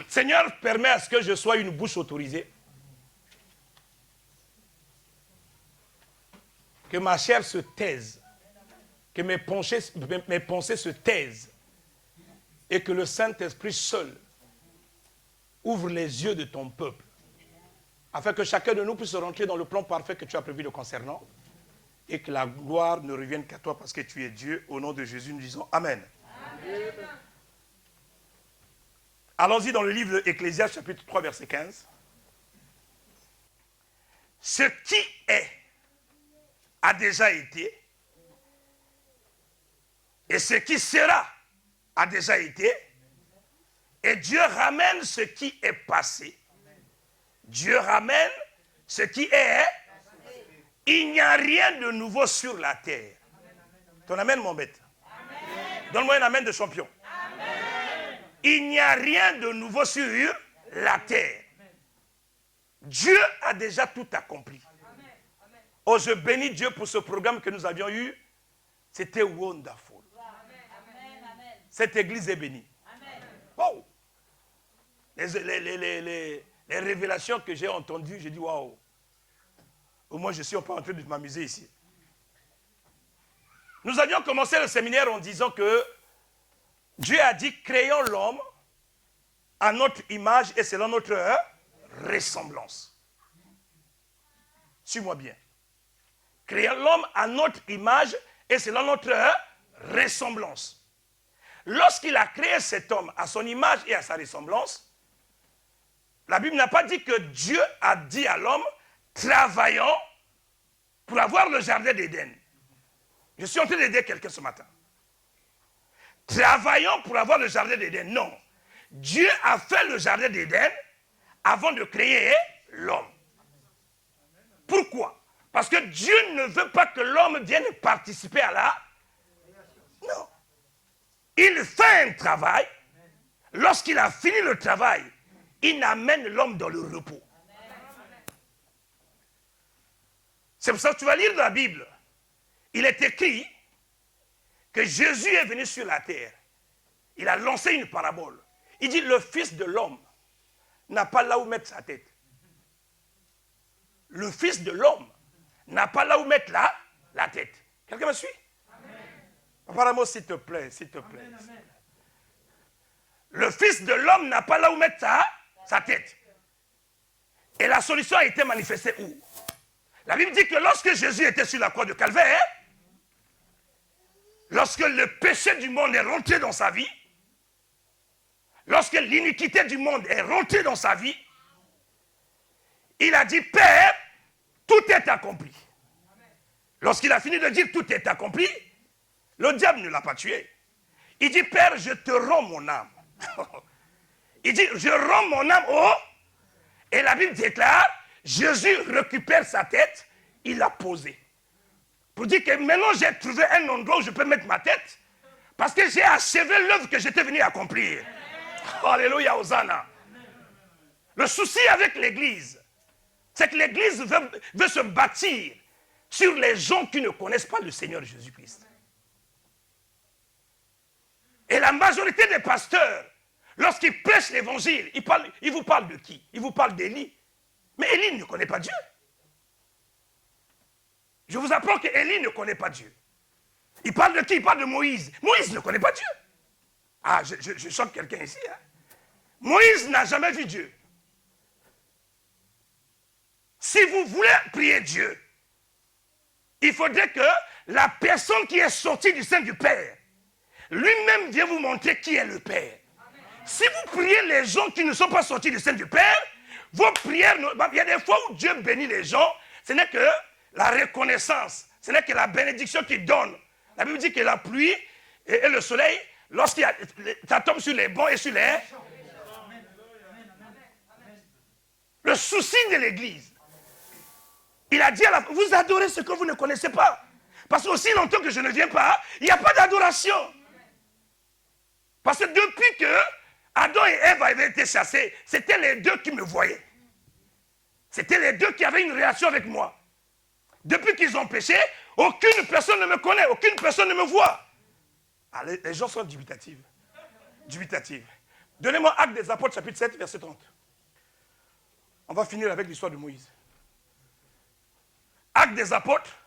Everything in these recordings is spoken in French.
Seigneur, permets à ce que je sois une bouche autorisée. Que ma chair se taise. Que mes pensées se taisent. Et que le Saint-Esprit seul ouvre les yeux de ton peuple. Afin que chacun de nous puisse rentrer dans le plan parfait que tu as prévu le concernant. Et que la gloire ne revienne qu'à toi parce que tu es Dieu. Au nom de Jésus, nous disons Amen. Amen. Allons-y dans le livre d'Ecclésiaste, chapitre 3, verset 15. Ce qui est a déjà été, et ce qui sera a déjà été, et Dieu ramène ce qui est passé. Dieu ramène ce qui est. Il n'y a rien de nouveau sur la terre. Ton amen m'embête. Donne-moi un amen de champion. Il n'y a rien de nouveau sur la terre. Dieu a déjà tout accompli. Oh, je bénis Dieu pour ce programme que nous avions eu. C'était wonderful. Cette église est bénie. Wow. Les révélations que j'ai entendues, j'ai dit waouh. Au moins, je suis pas en train de m'amuser ici. Nous avions commencé le séminaire en disant que Dieu a dit, créons l'homme à notre image et selon notre ressemblance. Suis-moi bien. Créons l'homme à notre image et selon notre ressemblance. Lorsqu'il a créé cet homme à son image et à sa ressemblance, la Bible n'a pas dit que Dieu a dit à l'homme, travaillons pour avoir le jardin d'Éden. Je suis en train d'aider quelqu'un ce matin. Travaillons pour avoir le jardin d'Éden. Non. Dieu a fait le jardin d'Éden avant de créer l'homme. Pourquoi? Parce que Dieu ne veut pas que l'homme vienne participer à la... Non. Il fait un travail. Lorsqu'il a fini le travail, il amène l'homme dans le repos. C'est pour ça que tu vas lire dans la Bible. Il est écrit que Jésus est venu sur la terre. Il a lancé une parabole. Il dit, le Fils de l'homme n'a pas là où mettre sa tête. Le Fils de l'homme n'a pas là où mettre la tête. Quelqu'un me suit? Apparemment, s'il te plaît, s'il te plaît. Amen. Le Fils de l'homme n'a pas là où mettre sa tête. Et la solution a été manifestée où? La Bible dit que lorsque Jésus était sur la croix de Calvaire, lorsque le péché du monde est rentré dans sa vie, lorsque l'iniquité du monde est rentrée dans sa vie, il a dit, Père, tout est accompli. Lorsqu'il a fini de dire tout est accompli, le diable ne l'a pas tué. Il dit, Père, je te rends mon âme. Il dit, je rends mon âme au... Et la Bible déclare, Jésus récupère sa tête, il l'a posée. Pour dire que maintenant j'ai trouvé un endroit où je peux mettre ma tête, parce que j'ai achevé l'œuvre que j'étais venu accomplir. Alléluia, Hosanna. Le souci avec l'église, c'est que l'église veut se bâtir sur les gens qui ne connaissent pas le Seigneur Jésus-Christ. Et la majorité des pasteurs, lorsqu'ils prêchent l'évangile, ils vous parlent de qui? Ils vous parlent d'Élie. Mais Élie ne connaît pas Dieu. Je vous apprends que Élie ne connaît pas Dieu. Il parle de qui? Il parle de Moïse. Moïse ne connaît pas Dieu. Ah, je choque quelqu'un ici. Hein? Moïse n'a jamais vu Dieu. Si vous voulez prier Dieu, il faudrait que la personne qui est sortie du sein du Père, lui-même vient vous montrer qui est le Père. Si vous priez les gens qui ne sont pas sortis du sein du Père, vos prières, il y a des fois où Dieu bénit les gens, ce n'est que la reconnaissance, ce n'est que la bénédiction qu'il donne. La Bible dit que la pluie et le soleil, ça tombe sur les bons et sur les... Le souci de l'église, il a dit à la fin, vous adorez ce que vous ne connaissez pas. Parce que aussi longtemps que je ne viens pas, il n'y a pas d'adoration. Parce que depuis que Adam et Ève avaient été chassés, c'était les deux qui me voyaient. C'était les deux qui avaient une relation avec moi. Depuis qu'ils ont péché, aucune personne ne me connaît, aucune personne ne me voit. Ah, les gens sont dubitatifs. Donnez-moi Actes des Apôtres, chapitre 7, verset 30. On va finir avec l'histoire de Moïse. Actes des Apôtres,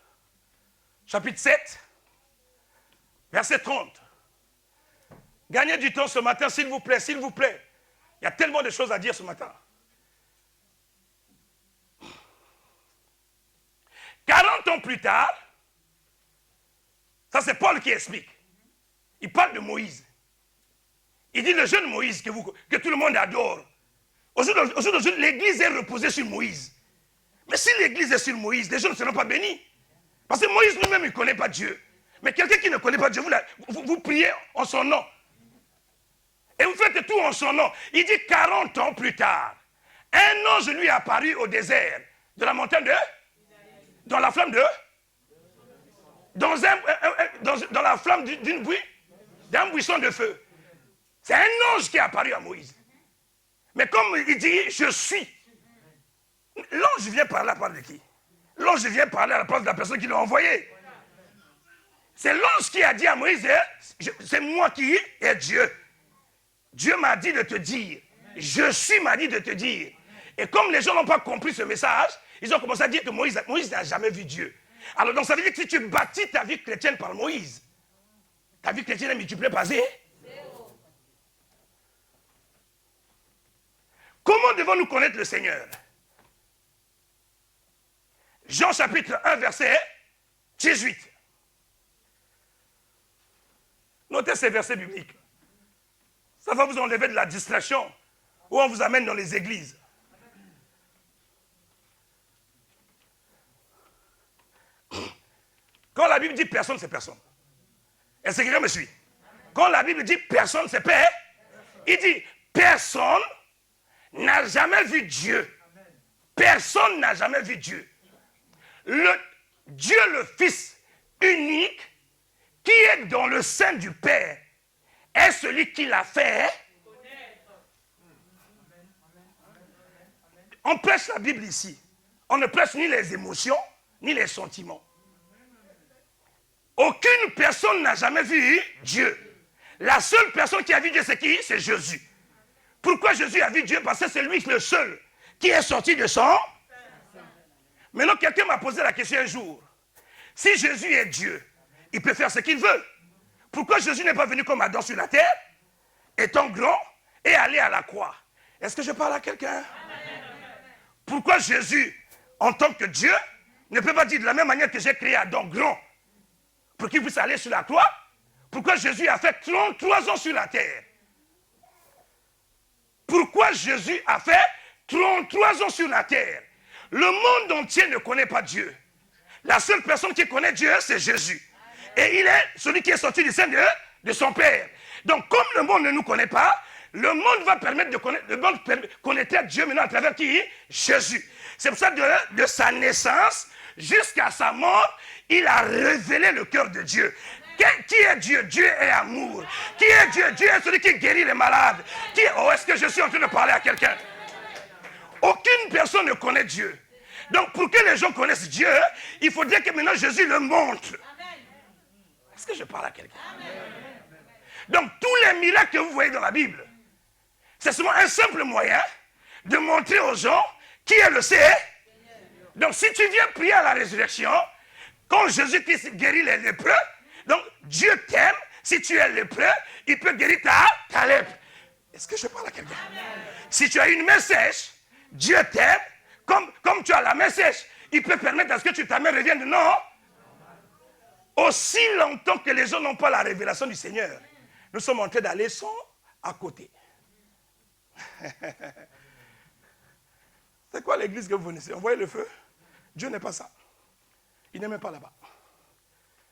chapitre 7, verset 30. Gagnez du temps ce matin, s'il vous plaît, s'il vous plaît. Il y a tellement de choses à dire ce matin. 40 ans plus tard, ça c'est Paul qui explique. Il parle de Moïse. Il dit le jeune Moïse que tout le monde adore. Aujourd'hui, l'église est reposée sur Moïse. Mais si l'église est sur Moïse, les gens ne seront pas bénis. Parce que Moïse lui-même, il ne connaît pas Dieu. Mais quelqu'un qui ne connaît pas Dieu, vous priez en son nom. Et vous faites tout en son nom. Il dit 40 ans plus tard, un ange lui est apparu au désert de la montagne de... Dans la flamme de... Dans la flamme d'un buisson de feu. C'est un ange qui est apparu à Moïse. Mais comme il dit, je suis. L'ange vient parler à la place de qui? L'ange vient parler à la place de la personne qui l'a envoyé. C'est l'ange qui a dit à Moïse, c'est moi qui est Dieu. Dieu m'a dit de te dire. Je suis m'a dit de te dire. Et comme les gens n'ont pas compris ce message, ils ont commencé à dire que Moïse n'a jamais vu Dieu. Alors donc ça veut dire que si tu bâtis ta vie chrétienne par Moïse, ta vie chrétienne est multipliée par zéro. Comment devons-nous connaître le Seigneur? Jean chapitre 1 verset 18. Notez ces versets bibliques. Ça va vous enlever de la distraction où on vous amène dans les églises. Quand la Bible dit personne, c'est personne. Est-ce que quelqu'un me suit? Quand la Bible dit personne, c'est père, il dit personne n'a jamais vu Dieu. Personne n'a jamais vu Dieu. Dieu le Fils unique qui est dans le sein du Père est celui qui l'a fait. On prêche la Bible ici. On ne prêche ni les émotions, ni les sentiments. Aucune personne n'a jamais vu Dieu. La seule personne qui a vu Dieu, c'est qui? C'est Jésus. Pourquoi Jésus a vu Dieu? Parce que c'est lui le seul qui est sorti de son... Maintenant, quelqu'un m'a posé la question un jour. Si Jésus est Dieu, il peut faire ce qu'il veut. Pourquoi Jésus n'est pas venu comme Adam sur la terre, étant grand, et aller à la croix? Est-ce que je parle à quelqu'un? Pourquoi Jésus, en tant que Dieu, ne peut pas dire de la même manière que j'ai créé Adam grand, pour qu'il puisse aller sur la croix? Pourquoi Jésus a fait 33 ans sur la terre? Pourquoi Jésus a fait 33 ans sur la terre? Le monde entier ne connaît pas Dieu. La seule personne qui connaît Dieu, c'est Jésus. Et il est celui qui est sorti du sein de son Père. Donc, comme le monde ne nous connaît pas, le monde va permettre de connaître, le monde connaîtra Dieu maintenant à travers qui? Jésus. C'est pour ça que de sa naissance jusqu'à sa mort, il a révélé le cœur de Dieu. Qui est Dieu? Dieu est amour. Qui est Dieu? Dieu est celui qui guérit les malades. Oh, est-ce que je suis en train de parler à quelqu'un? Aucune personne ne connaît Dieu. Donc, pour que les gens connaissent Dieu, il faudrait que maintenant Jésus le montre. Est-ce que je parle à quelqu'un? Donc, tous les miracles que vous voyez dans la Bible, c'est seulement un simple moyen de montrer aux gens qui est le Seigneur. Donc, si tu viens prier à la résurrection, quand Jésus-Christ guérit les lépreux, donc Dieu t'aime. Si tu es lépreux, il peut guérir ta lèpre. Est-ce que je parle à quelqu'un? Si tu as une main sèche, Dieu t'aime. Comme tu as la main sèche, il peut permettre à ce que ta main revienne. Non. Aussi longtemps que les gens n'ont pas la révélation du Seigneur, nous sommes en train d'aller sans à côté. C'est quoi l'église que vous connaissez? On voyait le feu? Dieu n'est pas ça. Il n'est même pas là-bas.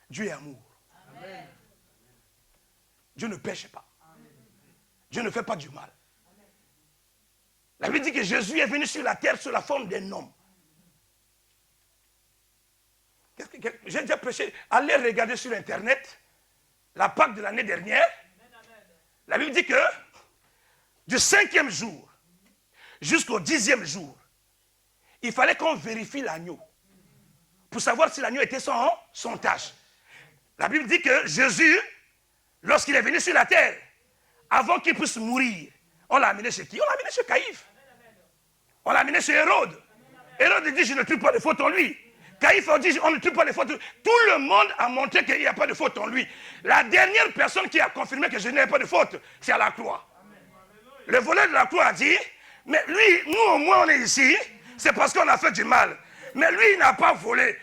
Dieu est amour. Amen. Dieu ne pêche pas. Amen. Dieu ne fait pas du mal. Amen. La Bible dit que Jésus est venu sur la terre sous la forme d'un homme. J'ai déjà prêché. Allez regarder sur Internet la Pâque de l'année dernière. La Bible dit que du 5e jour jusqu'au 10e jour, il fallait qu'on vérifie l'agneau pour savoir si l'agneau était sans tache. La Bible dit que Jésus, lorsqu'il est venu sur la terre, avant qu'il puisse mourir, on l'a amené chez qui? On l'a amené chez Caïphe. On l'a amené chez Hérode. Hérode dit, je ne trouve pas de faute en lui. Caïphe dit, on ne trouve pas de faute. Tout le monde a montré qu'il n'y a pas de faute en lui. La dernière personne qui a confirmé que je n'ai pas de faute, c'est à la croix. Le voleur de la croix a dit, mais lui, nous au moins on est ici, c'est parce qu'on a fait du mal. Mais lui, il n'a pas volé.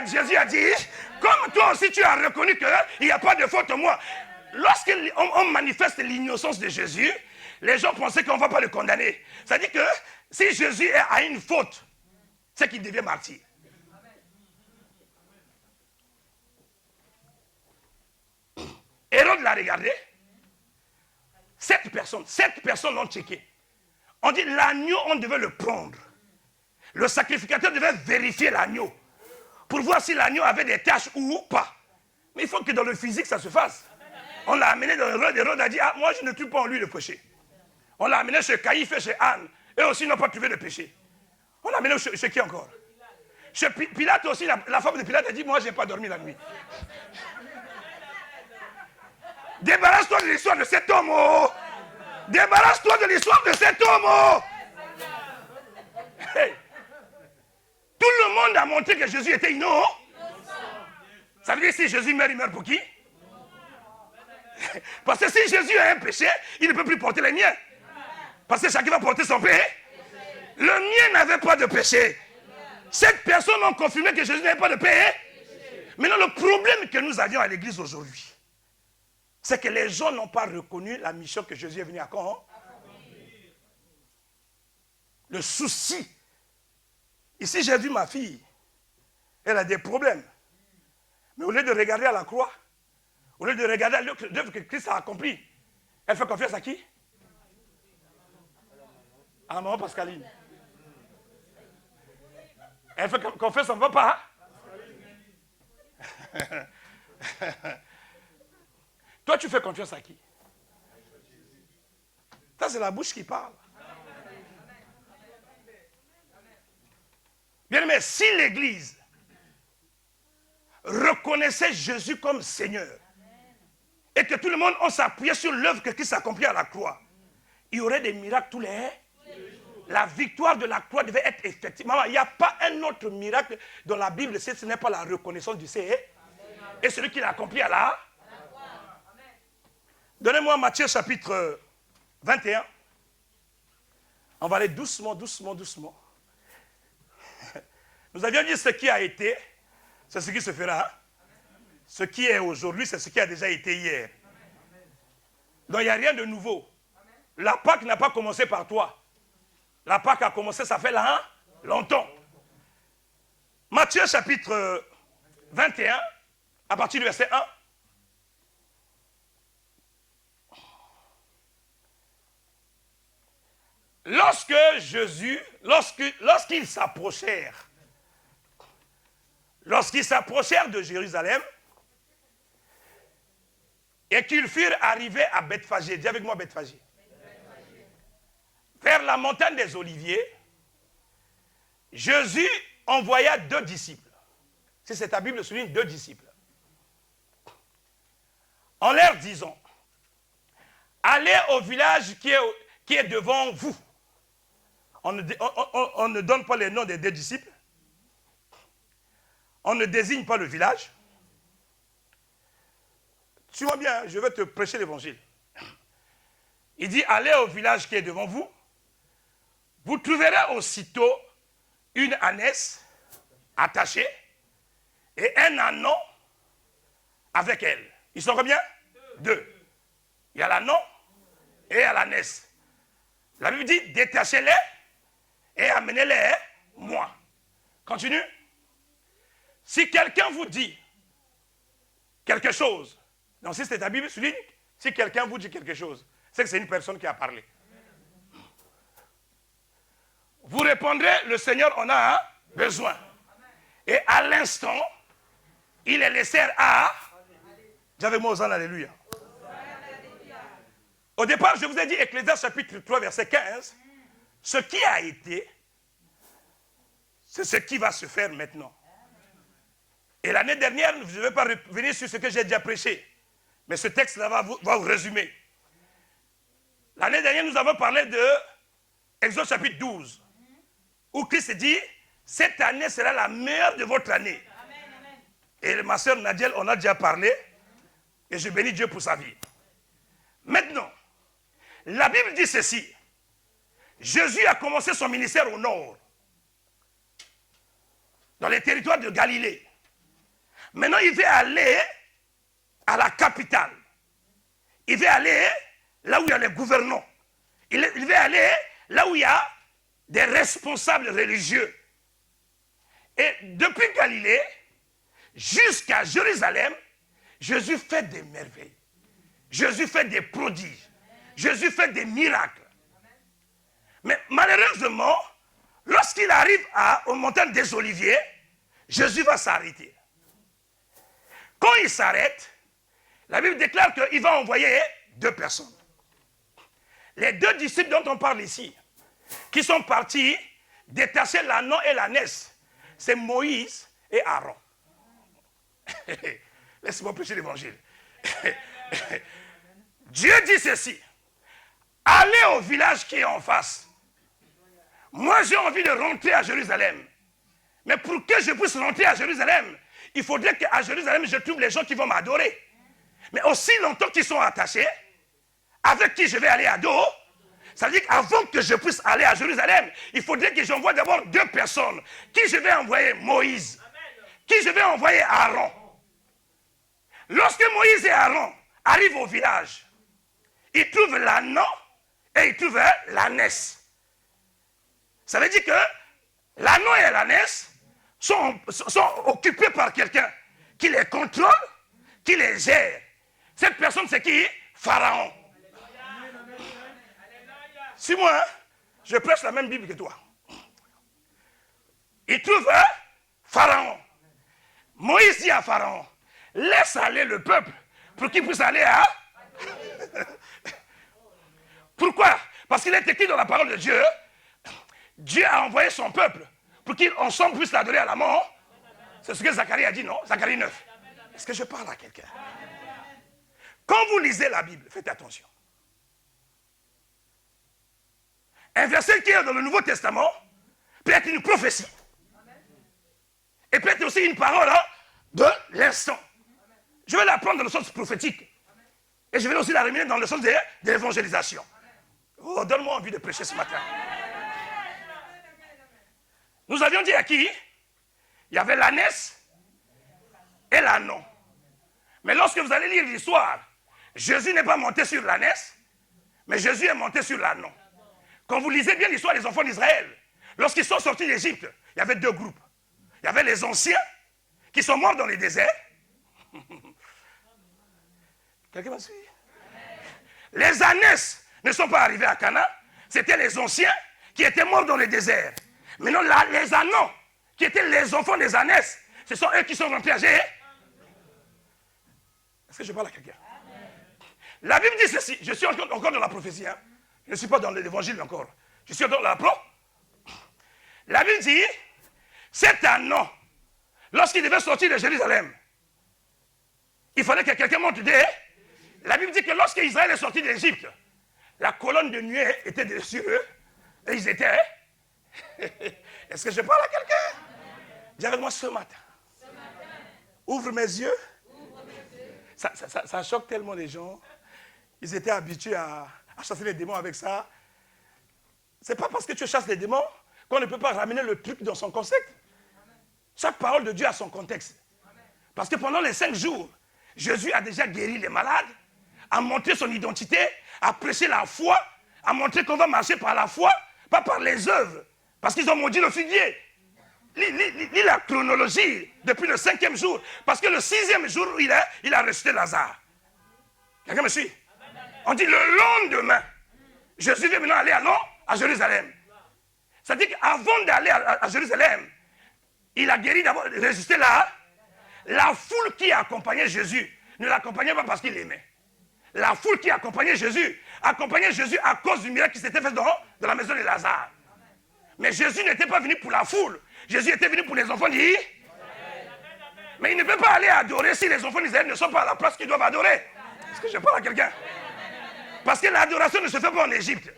Jésus a dit, comme toi aussi tu as reconnu qu'il n'y a pas de faute en moi. Lorsqu'on manifeste l'innocence de Jésus, les gens pensaient qu'on ne va pas le condamner. C'est-à-dire que si Jésus a une faute, c'est qu'il devient martyr. Hérode l'a regardé. 7 personnes l'ont checké. On dit l'agneau, on devait le prendre. Le sacrificateur devait vérifier l'agneau pour voir si l'agneau avait des taches ou pas. Mais il faut que dans le physique, ça se fasse. On l'a amené dans Hérode. Hérode a dit, ah, moi je ne trouve pas en lui le péché. On l'a amené chez Caïphe et chez Anne. Eux aussi n'ont pas trouvé de péché. On l'a amené chez qui encore? Chez Pilate aussi, la femme de Pilate a dit, moi je n'ai pas dormi la nuit. Débarrasse-toi de l'histoire de cet homme. Oh. Débarrasse-toi de l'histoire de cet homme. Oh. Hey. Tout le monde a montré que Jésus était innocent. Ça veut dire que si Jésus meurt, il meurt pour qui? Parce que si Jésus a un péché, il ne peut plus porter les miens. Parce que chacun va porter son péché. Le mien n'avait pas de péché. 7 personnes ont confirmé que Jésus n'avait pas de péché. Maintenant, le problème que nous avions à l'église aujourd'hui, c'est que les gens n'ont pas reconnu la mission que Jésus est venu accomplir. Le souci. Ici, j'ai vu ma fille. Elle a des problèmes. Mais au lieu de regarder à la croix, au lieu de regarder à l'œuvre que Christ a accompli, elle fait confiance à qui? À la maman Pascaline. Elle fait confiance à mon papa. Toi, tu fais confiance à qui? Ça, c'est la bouche qui parle. Bien aimé, si l'Église reconnaissait Jésus comme Seigneur et que tout le monde s'appuyait sur l'œuvre que Christ a accomplie à la croix, il y aurait des miracles tous les jours. La victoire de la croix devait être effectivement. Il n'y a pas un autre miracle dans la Bible si ce n'est pas la reconnaissance du Seigneur et celui qui l'a accompli à la croix. Donnez-moi Matthieu chapitre 21. On va aller doucement. Nous avions dit ce qui a été, c'est ce qui se fera. Ce qui est aujourd'hui, c'est ce qui a déjà été hier. Donc il n'y a rien de nouveau. La Pâque n'a pas commencé par toi. La Pâque a commencé, ça fait là, longtemps. Matthieu chapitre 21, à partir du verset 1. Lorsqu'ils s'approchèrent de Jérusalem et qu'ils furent arrivés à Bethphagée, dis avec moi Bethphagée, vers la montagne des Oliviers, Jésus envoya 2 disciples. Si c'est ta Bible, souligne 2 disciples. En leur disant, allez au village qui est devant vous. On ne donne pas les noms des 2 disciples. On ne désigne pas le village. Tu vois bien, je vais te prêcher l'évangile. Il dit, allez au village qui est devant vous. Vous trouverez aussitôt une ânesse attachée et un ânon avec elle. Ils sont combien? 2. Il y a l'ânon et il y a l'ânesse. La Bible dit, détachez-les et amenez-les moi. Continue. Si quelqu'un vous dit quelque chose, donc si c'est ta Bible, souligne, si quelqu'un vous dit quelque chose, c'est que c'est une personne qui a parlé. Vous répondrez, le Seigneur en a besoin. Et à l'instant, il les laissèrent à... J'avais moi aux alléluia. Au départ, je vous ai dit, Ecclésiaste chapitre 3, verset 15, ce qui a été, c'est ce qui va se faire maintenant. Et l'année dernière, je ne vais pas revenir sur ce que j'ai déjà prêché, mais ce texte-là va vous résumer. L'année dernière, nous avons parlé de Exode chapitre 12, où Christ dit, cette année sera la meilleure de votre année. Et ma soeur Nadiel, on a déjà parlé, et je bénis Dieu pour sa vie. Maintenant, la Bible dit ceci. Jésus a commencé son ministère au nord, dans les territoires de Galilée. Maintenant, il veut aller à la capitale. Il veut aller là où il y a les gouvernants. Il veut aller là où il y a des responsables religieux. Et depuis Galilée jusqu'à Jérusalem, Jésus fait des merveilles. Jésus fait des prodiges. Jésus fait des miracles. Mais malheureusement, lorsqu'il arrive aux montagnes des Oliviers, Jésus va s'arrêter. Quand il s'arrête, la Bible déclare qu'il va envoyer 2 personnes. Les 2 disciples dont on parle ici, qui sont partis détacher l'ânon et l'ânesse, c'est Moïse et Aaron. Laisse-moi prêcher l'évangile. Dieu dit ceci. Allez au village qui est en face. Moi, j'ai envie de rentrer à Jérusalem. Mais pour que je puisse rentrer à Jérusalem, il faudrait qu'à Jérusalem, je trouve les gens qui vont m'adorer. Mais aussi longtemps qu'ils sont attachés, avec qui je vais aller à dos, ça veut dire qu'avant que je puisse aller à Jérusalem, il faudrait que j'envoie d'abord 2 personnes. Qui je vais envoyer? Moïse. Qui je vais envoyer? Aaron. Lorsque Moïse et Aaron arrivent au village, ils trouvent l'ânon et ils trouvent l'ânesse. Ça veut dire que l'ânon et l'ânesse sont occupés par quelqu'un qui les contrôle, qui les gère. Cette personne, c'est qui? Pharaon. Si moi, je prêche la même Bible que toi. Il trouve Pharaon. Moïse dit à Pharaon, laisse aller le peuple pour qu'il puisse aller à... Pourquoi? Parce qu'il est écrit dans la parole de Dieu, Dieu a envoyé son peuple pour qu'ensemble puisse l'adorer à la mort. C'est ce que Zacharie a dit, non? Zacharie 9. Est-ce que je parle à quelqu'un? Quand vous lisez la Bible, faites attention. Un verset qui est dans le Nouveau Testament peut être une prophétie. Et peut être aussi une parole de l'instant. Je vais la prendre dans le sens prophétique. Et je vais aussi la ramener dans le sens de l'évangélisation. Oh, donne-moi envie de prêcher ce matin. Nous avions dit à qui? Il y avait l'ânesse et l'ânon. Mais lorsque vous allez lire l'histoire, Jésus n'est pas monté sur l'ânesse, mais Jésus est monté sur l'ânon. Quand vous lisez bien l'histoire des enfants d'Israël, lorsqu'ils sont sortis d'Égypte, il y avait 2 groupes. Il y avait les anciens qui sont morts dans les déserts. Quelqu'un m'a suivi? Les ânesses ne sont pas arrivés à Canaan. C'était les anciens qui étaient morts dans les déserts. Maintenant, les ânons, qui étaient les enfants des ânesses, ce sont eux qui sont rentrés à Jérusalem. Est-ce que je parle à quelqu'un? La Bible dit ceci. Je suis encore dans la prophétie. Hein? Je ne suis pas dans l'évangile encore. Je suis dans la prophétie. La Bible dit, cet ânon, lorsqu'il devait sortir de Jérusalem, il fallait que quelqu'un monte d'eux. La Bible dit que lorsque Israël est sorti d'Égypte, la colonne de nuée était dessus eux, et ils étaient... Est-ce que je parle à quelqu'un? Dis avec moi ce matin. Ouvre mes yeux. Ça choque tellement les gens. Ils étaient habitués à chasser les démons avec ça. C'est pas parce que tu chasses les démons qu'on ne peut pas ramener le truc dans son contexte. Chaque parole de Dieu a son contexte. Parce que pendant les 5 jours, Jésus a déjà guéri les malades, a montré son identité, a prêché la foi, a montré qu'on va marcher par la foi, pas par les œuvres. Parce qu'ils ont maudit le figuier. Lis la chronologie depuis le 5e jour. Parce que le 6e jour, il a ressuscité Lazare. Quelqu'un me suit? On dit le lendemain, Jésus veut maintenant aller à Jérusalem. C'est-à-dire qu'avant d'aller à Jérusalem, Il a guéri d'abord, résisté là. La foule qui accompagnait Jésus ne l'accompagnait pas parce qu'il l'aimait. La foule qui accompagnait Jésus à cause du miracle qui s'était fait dans la maison de Lazare. Mais Jésus n'était pas venu pour la foule. Jésus était venu pour les enfants d'Israël. Mais il ne peut pas aller adorer si les enfants d'Israël ne sont pas à la place qu'ils doivent adorer. Est-ce que je parle à quelqu'un? Parce que l'adoration ne se fait pas en Égypte.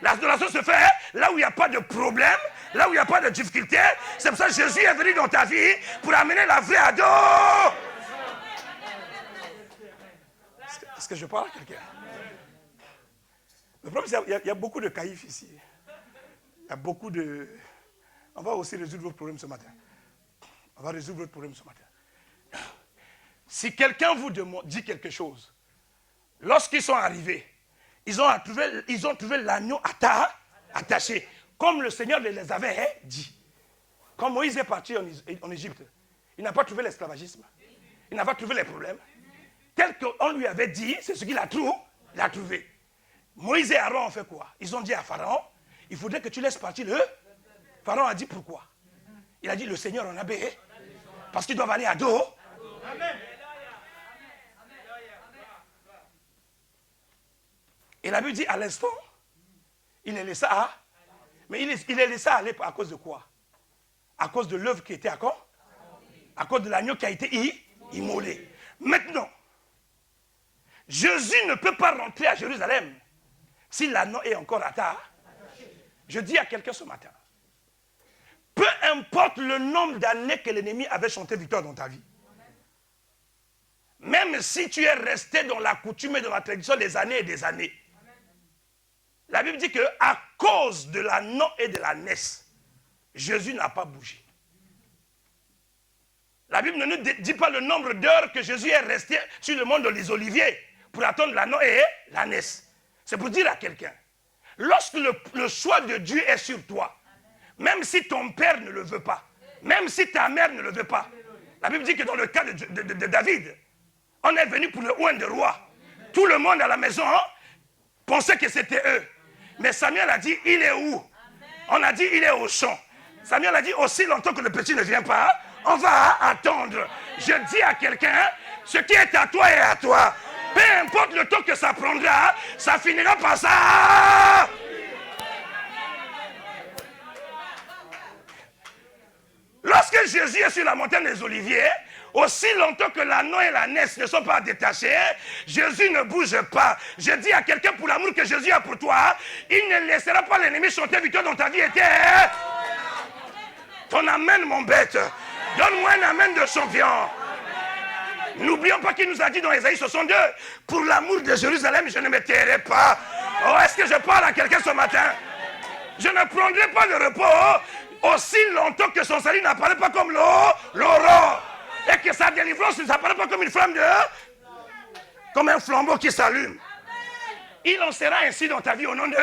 L'adoration se fait là où il n'y a pas de problème, là où il n'y a pas de difficulté. C'est pour ça que Jésus est venu dans ta vie pour amener la vraie ado. Est-ce que je parle à quelqu'un? Le problème, c'est qu'il y a beaucoup de caïfs ici. Il y a beaucoup de... On va aussi résoudre votre problème ce matin. On va résoudre votre problème ce matin. Si quelqu'un vous dit quelque chose, lorsqu'ils sont arrivés, ils ont trouvé l'agneau attaché, comme le Seigneur les avait dit. Quand Moïse est parti en Égypte, il n'a pas trouvé l'esclavagisme. Il n'a pas trouvé les problèmes. Tel qu'on lui avait dit, c'est ce qu'il a trouvé. Moïse et Aaron ont fait quoi? Ils ont dit à Pharaon, il faudrait que tu laisses partir le... Pharaon a dit pourquoi? Il a dit, le Seigneur en a béni, parce qu'ils doivent aller à dos. Et la Bible dit, à l'instant, il les laissa aller. Mais il les laissa aller à cause de quoi? À cause de l'œuvre qui était à quoi? À cause de l'agneau qui a été immolé. Maintenant, Jésus ne peut pas rentrer à Jérusalem si l'agneau est encore attaché. Je dis à quelqu'un ce matin, peu importe le nombre d'années que l'ennemi avait chanté victoire dans ta vie, même si tu es resté dans la coutume et dans la tradition des années et des années, la Bible dit qu'à cause de l'agneau et de la naisse, Jésus n'a pas bougé. La Bible ne nous dit pas le nombre d'heures que Jésus est resté sur le mont des Oliviers pour attendre l'agneau et la naisse. C'est pour dire à quelqu'un, lorsque le choix de Dieu est sur toi, même si ton père ne le veut pas, même si ta mère ne le veut pas, la Bible dit que dans le cas de David, on est venu pour le oint de roi. Tout le monde à la maison pensait que c'était eux. Mais Samuel a dit, il est où? On a dit, il est au champ. Samuel a dit, aussi longtemps que le petit ne vient pas, on va attendre. Je dis à quelqu'un, ce qui est à toi est à toi. Peu importe le temps que ça prendra, ça finira par ça. Lorsque Jésus est sur la montagne des Oliviers, aussi longtemps que l'agneau et la naisse ne sont pas détachés, Jésus ne bouge pas. Je dis à quelqu'un, pour l'amour que Jésus a pour toi, il ne laissera pas l'ennemi chanter victoire dans ta vie. Ton amen, mon bête. Donne-moi un amen de champion. N'oublions pas qu'il nous a dit dans Ésaïe 62, pour l'amour de Jérusalem, je ne me tairai pas. Oh, est-ce que je parle à quelqu'un ce matin? Je ne prendrai pas de repos aussi longtemps que son salut n'apparaît pas comme l'aurore. Et que sa délivrance ne s'apparaît pas comme une flamme comme un flambeau qui s'allume. Il en sera ainsi dans ta vie au nom de...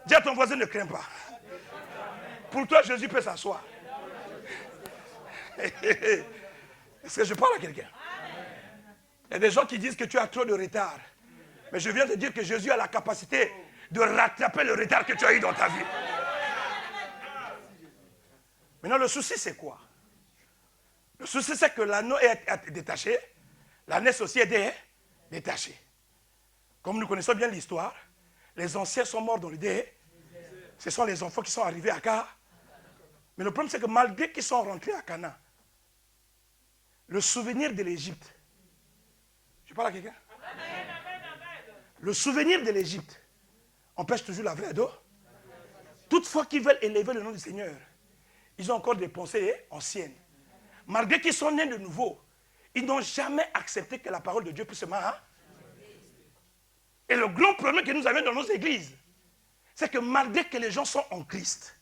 Dis à ton voisin, ne crains pas. Pour toi, Jésus peut s'asseoir. Est-ce que je parle à quelqu'un? Il y a des gens qui disent que tu as trop de retard. Mais je viens de dire que Jésus a la capacité de rattraper le retard que tu as eu dans ta vie. Maintenant, le souci, c'est quoi? Le souci, c'est que l'agneau est détaché. La naisse aussi est détachée. Comme nous connaissons bien l'histoire, les anciens sont morts dans le désert. Ce sont les enfants qui sont arrivés à Canaan. Mais le problème, c'est que malgré qu'ils sont rentrés à Canaan, le souvenir de l'Égypte, je parle à quelqu'un? Le souvenir de l'Égypte empêche toujours la vraie ado. Toutefois qu'ils veulent élever le nom du Seigneur, ils ont encore des pensées anciennes. Malgré qu'ils sont nés de nouveau, ils n'ont jamais accepté que la parole de Dieu puisse se marrer. Et le grand problème que nous avons dans nos églises, c'est que malgré que les gens sont en Christ,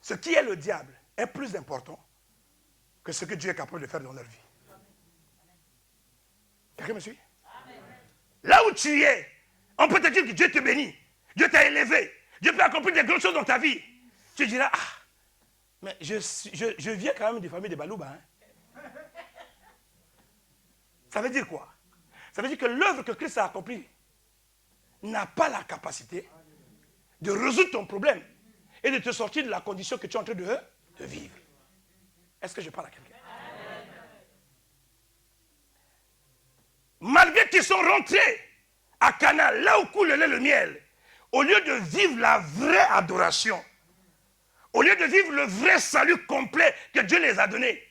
ce qui est le diable est plus important que ce que Dieu est capable de faire dans leur vie. Quelqu'un me suit? Là où tu es, on peut te dire que Dieu te bénit, Dieu t'a élevé, Dieu peut accomplir des grandes choses dans ta vie. Tu diras, ah, mais je viens quand même des familles de Balouba. Hein. Ça veut dire quoi? Ça veut dire que l'œuvre que Christ a accomplie n'a pas la capacité de résoudre ton problème et de te sortir de la condition que tu es en train de vivre. Est-ce que je parle à quelqu'un? Malgré qu'ils sont rentrés à Cana, là où coule le lait et le miel, au lieu de vivre la vraie adoration, au lieu de vivre le vrai salut complet que Dieu les a donné,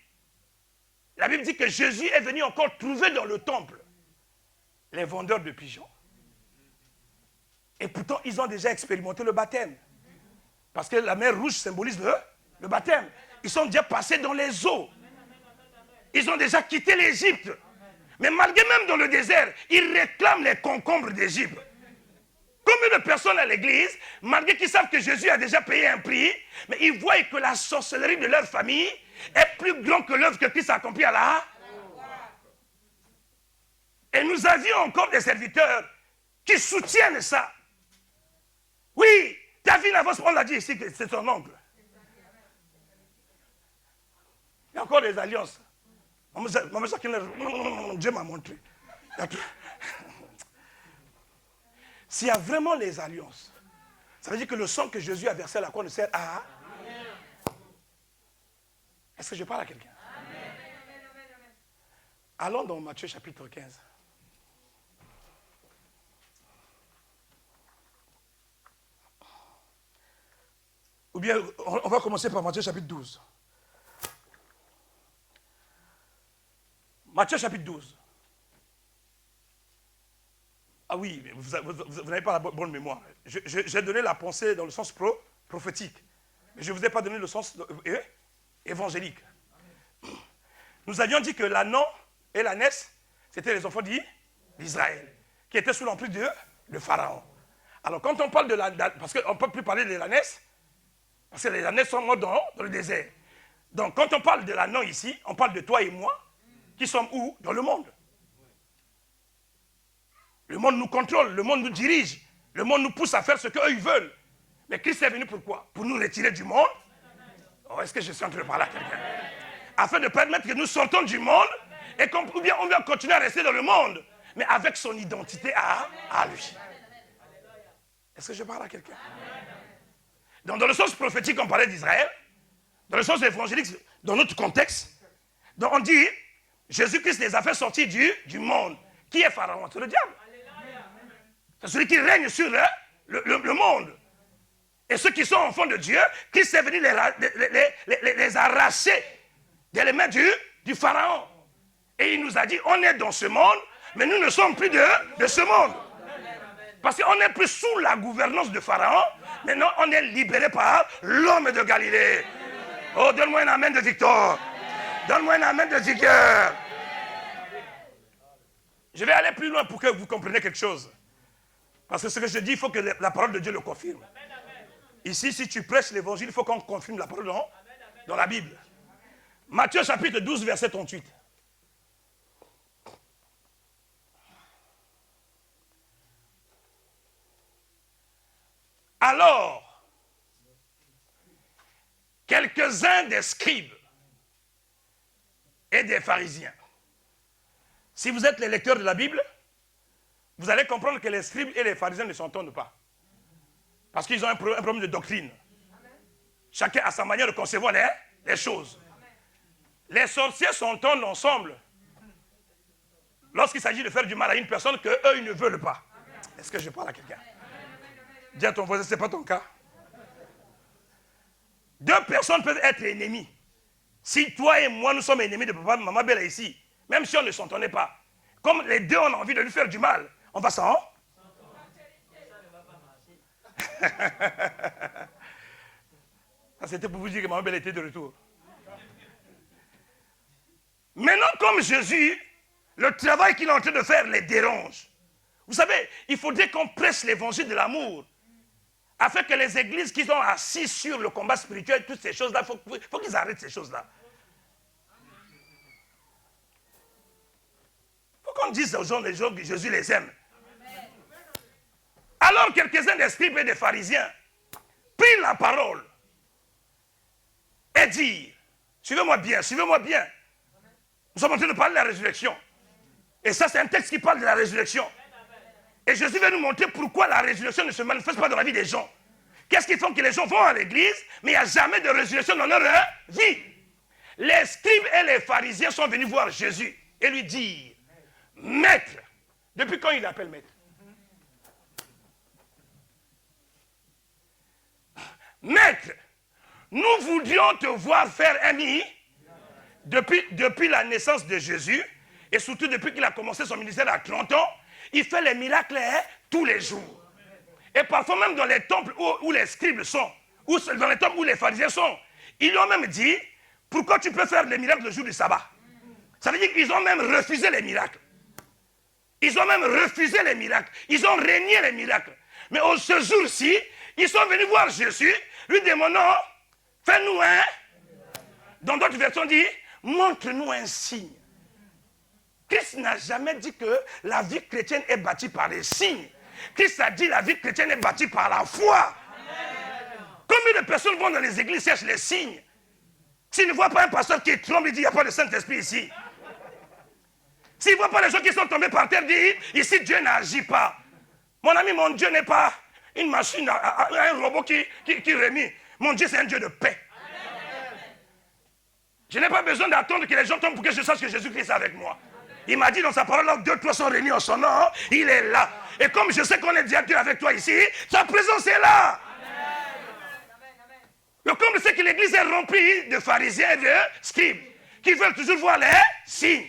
la Bible dit que Jésus est venu encore trouver dans le temple les vendeurs de pigeons. Et pourtant, ils ont déjà expérimenté le baptême. Parce que la mer rouge symbolise le baptême. Ils sont déjà passés dans les eaux. Ils ont déjà quitté l'Égypte. Mais malgré même dans le désert, ils réclament les concombres d'Égypte. Combien de personnes à l'église, malgré qu'ils savent que Jésus a déjà payé un prix, mais ils voient que la sorcellerie de leur famille est plus grande que l'œuvre que Christ a accomplie à la. Et nous avions encore des serviteurs qui soutiennent ça. Oui, David Navos, on l'a dit ici que c'est son oncle. Il y a encore des alliances. Dieu m'a montré. S'il y a vraiment les alliances, ça veut dire que le sang que Jésus a versé à la croix ne sert à... Est-ce que je parle à quelqu'un? Allons dans Matthieu chapitre 15. Ou bien, on va commencer par Matthieu chapitre 12. Matthieu chapitre 12. Ah oui, mais vous n'avez pas la bonne mémoire. J'ai donné la pensée dans le sens prophétique. Mais je ne vous ai pas donné le sens évangélique. Nous avions dit que l'ânon et l'ânesse, c'était les enfants d'Israël, qui étaient sous l'emprise de Pharaon. Alors quand on parle de l'ânesse, parce qu'on ne peut plus parler de l'ânesse, parce que les ânesses sont morts dans le désert. Donc quand on parle de l'ânon ici, on parle de toi et moi, qui sommes où? Dans le monde. Le monde nous contrôle, le monde nous dirige, le monde nous pousse à faire ce qu'eux ils veulent. Mais Christ est venu pourquoi? Pour nous retirer du monde. Oh, est-ce que je suis en train de parler à quelqu'un? Afin de permettre que nous sortons du monde et ou bien on va continuer à rester dans le monde, mais avec son identité à lui. Est-ce que je parle à quelqu'un? Donc, dans le sens prophétique, on parlait d'Israël. Dans le sens évangélique, dans notre contexte, donc on dit, Jésus-Christ les a fait sortir du monde. Qui est Pharaon? C'est le diable. C'est celui qui règne sur le monde. Et ceux qui sont enfants de Dieu, Christ est venu les arracher des mains du Pharaon. Et il nous a dit, on est dans ce monde, mais nous ne sommes plus de ce monde. Parce qu'on n'est plus sous la gouvernance de Pharaon, maintenant on est libéré par l'homme de Galilée. Oh, donne-moi un amen de victoire. Donne-moi un amen de vigueur. Je vais aller plus loin pour que vous compreniez quelque chose. Parce que ce que je dis, il faut que la parole de Dieu le confirme. Ici, si tu prêches l'évangile, il faut qu'on confirme la parole dans la Bible. Matthieu chapitre 12, verset 38. Alors, quelques-uns des scribes et des pharisiens. Si vous êtes les lecteurs de la Bible, vous allez comprendre que les scribes et les pharisiens ne s'entendent pas. Parce qu'ils ont un problème de doctrine. Chacun a sa manière de concevoir les choses. Les sorciers s'entendent ensemble lorsqu'il s'agit de faire du mal à une personne qu'eux, ils ne veulent pas. Est-ce que je parle à quelqu'un? Dis à ton voisin, ce n'est pas ton cas. Deux personnes peuvent être ennemies. Si toi et moi, nous sommes ennemis de papa, maman Bella ici, même si on ne s'entendait pas, comme les deux, on a envie de lui faire du mal, on va s'en... Ça, c'était pour vous dire que maman Bella était de retour. Maintenant, comme Jésus, le travail qu'il est en train de faire les dérange. Vous savez, il faudrait qu'on presse l'évangile de l'amour, afin que les églises qui sont assises sur le combat spirituel, toutes ces choses-là, il faut qu'ils arrêtent ces choses-là. Il faut qu'on dise aux gens, les gens que Jésus les aime. Alors quelques-uns des scribes et des pharisiens prirent la parole et dirent, suivez-moi bien, suivez-moi bien. Nous sommes en train de parler de la résurrection. Et ça, c'est un texte qui parle de la résurrection. Et Jésus va nous montrer pourquoi la résurrection ne se manifeste pas dans la vie des gens. Qu'est-ce qui fait que les gens vont à l'église, mais il n'y a jamais de résurrection dans leur vie? Les scribes et les pharisiens sont venus voir Jésus et lui dire, Maître, depuis quand il l'appelle maître? Maître, nous voudrions te voir faire un miracle. Depuis la naissance de Jésus, et surtout depuis qu'il a commencé son ministère à 30 ans, il fait les miracles tous les jours. Et parfois même dans les temples où les scribes sont, ou dans les temples où les pharisiens sont, ils lui ont même dit, pourquoi tu peux faire les miracles le jour du sabbat? Ça veut dire qu'ils ont même refusé les miracles. Ils ont même refusé les miracles. Ils ont régné les miracles. Mais ce jour-ci, ils sont venus voir Jésus, lui demandant, fais-nous un. Dans d'autres versions, dit, montre-nous un signe. Christ n'a jamais dit que la vie chrétienne est bâtie par les signes. Christ a dit que la vie chrétienne est bâtie par la foi. Combien de personnes vont dans les églises cherchent les signes? S'ils ne voient pas un pasteur qui tremble, il dit, il n'y a pas de Saint-Esprit ici. S'ils ne voient pas les gens qui sont tombés par terre, il dit, ici Dieu n'agit pas. Mon ami, mon Dieu n'est pas une machine, un robot qui remue. Mon Dieu, c'est un Dieu de paix. Je n'ai pas besoin d'attendre que les gens tombent pour que je sache que Jésus-Christ est avec moi. Il m'a dit dans sa parole, là, 2, 3 sont réunis en son nom, il est là. Et comme je sais qu'on est directeur avec toi ici, sa présence est là. Et comme je sais que l'église est remplie de pharisiens et de scribes, qui veulent toujours voir les signes.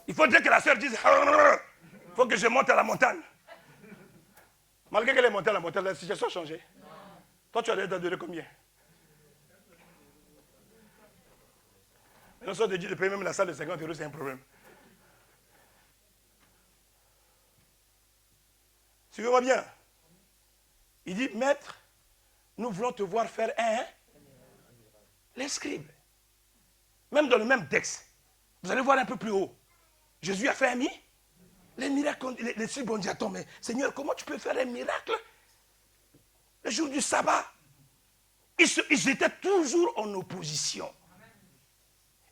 Il faudrait que la sœur dise, il faut que je monte à la montagne. Malgré qu'elle est montée à la montagne, la situation a changé. Toi, tu as donné combien? Non seulement de dire de payer même la salle de 50 €, c'est un problème. Suivez-moi bien. Il dit, Maître, nous voulons te voir faire les scribes. Même dans le même texte, vous allez voir un peu plus haut. Jésus a fait un miracle. Les miracles, les scribes ont dit, attends, mais Seigneur, comment tu peux faire un miracle le jour du sabbat? Ils étaient toujours en opposition.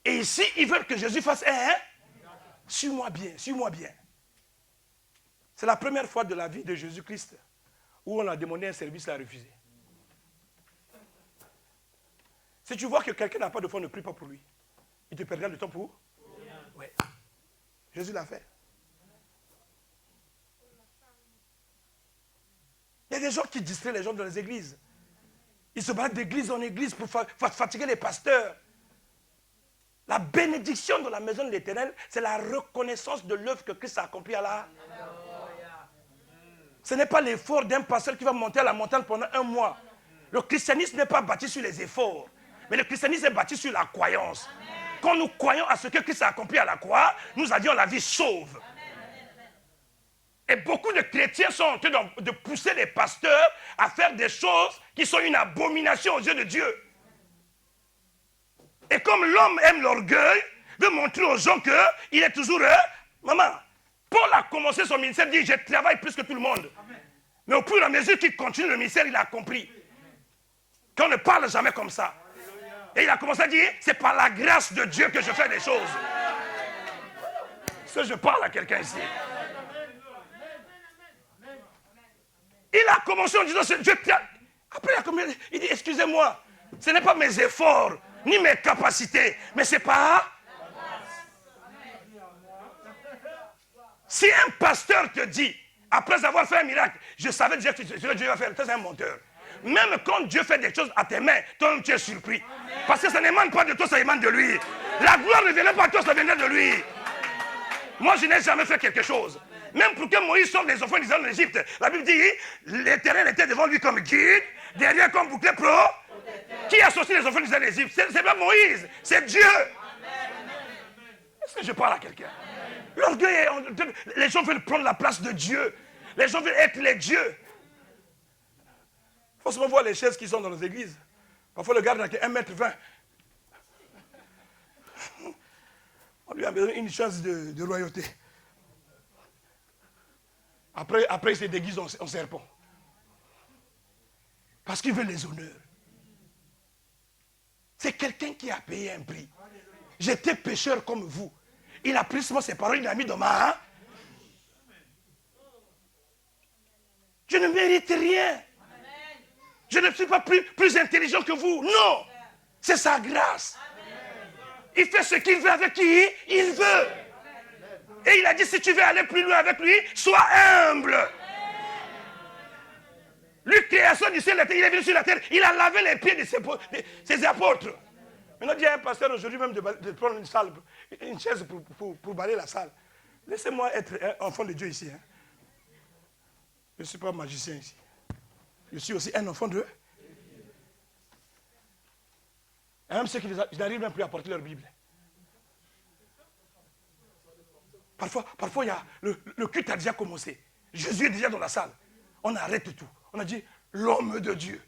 Et ici, ils veulent que Jésus fasse suis-moi bien, suis-moi bien. C'est la première fois de la vie de Jésus-Christ où on a demandé un service, il a refusé. Si tu vois que quelqu'un n'a pas de foi, ne prie pas pour lui. Il te perdra du temps pour? Oui. Jésus l'a fait. Il y a des gens qui distraient les gens dans les églises. Ils se battent d'église en église pour fatiguer les pasteurs. La bénédiction de la maison de l'Éternel, c'est la reconnaissance de l'œuvre que Christ a accomplie à la. Ce n'est pas l'effort d'un pasteur qui va monter à la montagne pendant 1 mois. Le christianisme n'est pas bâti sur les efforts, mais le christianisme est bâti sur la croyance. Quand nous croyons à ce que Christ a accompli à la croix, nous avions la vie sauve. Et beaucoup de chrétiens sont en train de pousser les pasteurs à faire des choses qui sont une abomination aux yeux de Dieu. Et comme l'homme aime l'orgueil, veut montrer aux gens qu'il est toujours... Maman, Paul a commencé son ministère, il dit, je travaille plus que tout le monde. Amen. Mais au fur et à mesure qu'il continue le ministère, il a compris qu'on ne parle jamais comme ça. Et il a commencé à dire, c'est par la grâce de Dieu que je fais des choses. Est-ce que je parle à quelqu'un ici? Il a commencé en disant, après il dit, excusez-moi, ce n'est pas mes efforts, ni mes capacités, mais c'est pas... Si un pasteur te dit, après avoir fait un miracle, je savais déjà que Dieu va faire, c'est un menteur. Même quand Dieu fait des choses à tes mains, toi tu es surpris. Parce que ça n'émane pas de toi, ça émane de lui. La gloire ne venait pas de toi, ça venait de lui. Moi, je n'ai jamais fait quelque chose. Même pour que Moïse sauve les enfants d'Israël en Égypte, la Bible dit, l'Éternel était devant lui comme guide, derrière comme bouclier pro. Qui a sorti les enfants d'Israël en Égypte? C'est pas Moïse, c'est Dieu. Est-ce que je parle à quelqu'un? L'orgueil, les gens veulent prendre la place de Dieu. Les gens veulent être les dieux. Il faut seulement voir les chaises qui sont dans nos églises. Parfois, le gars n'a que 1,20 m. On lui a besoin une chaise de royauté. Après, il se déguise en serpent. Parce qu'il veut les honneurs. C'est quelqu'un qui a payé un prix. J'étais pécheur comme vous. Il a pris seulement ses paroles, il a mis dans ma main. Je ne mérite rien. Je ne suis pas plus intelligent que vous. Non. C'est sa grâce. Il fait ce qu'il veut avec qui il veut. Et il a dit, si tu veux aller plus loin avec lui, sois humble. Lui, création du ciel, il est venu sur la terre, il a lavé les pieds de ses apôtres. Maintenant, il y a un pasteur aujourd'hui même de prendre une chaise pour balayer la salle. Laissez-moi être un enfant de Dieu ici. Hein. Je ne suis pas magicien ici. Je suis aussi un enfant de Dieu. Et même ceux qui n'arrivent même plus à porter leur Bible. Parfois il y a, le culte a déjà commencé. Jésus est déjà dans la salle. On arrête tout. On a dit, l'homme de Dieu.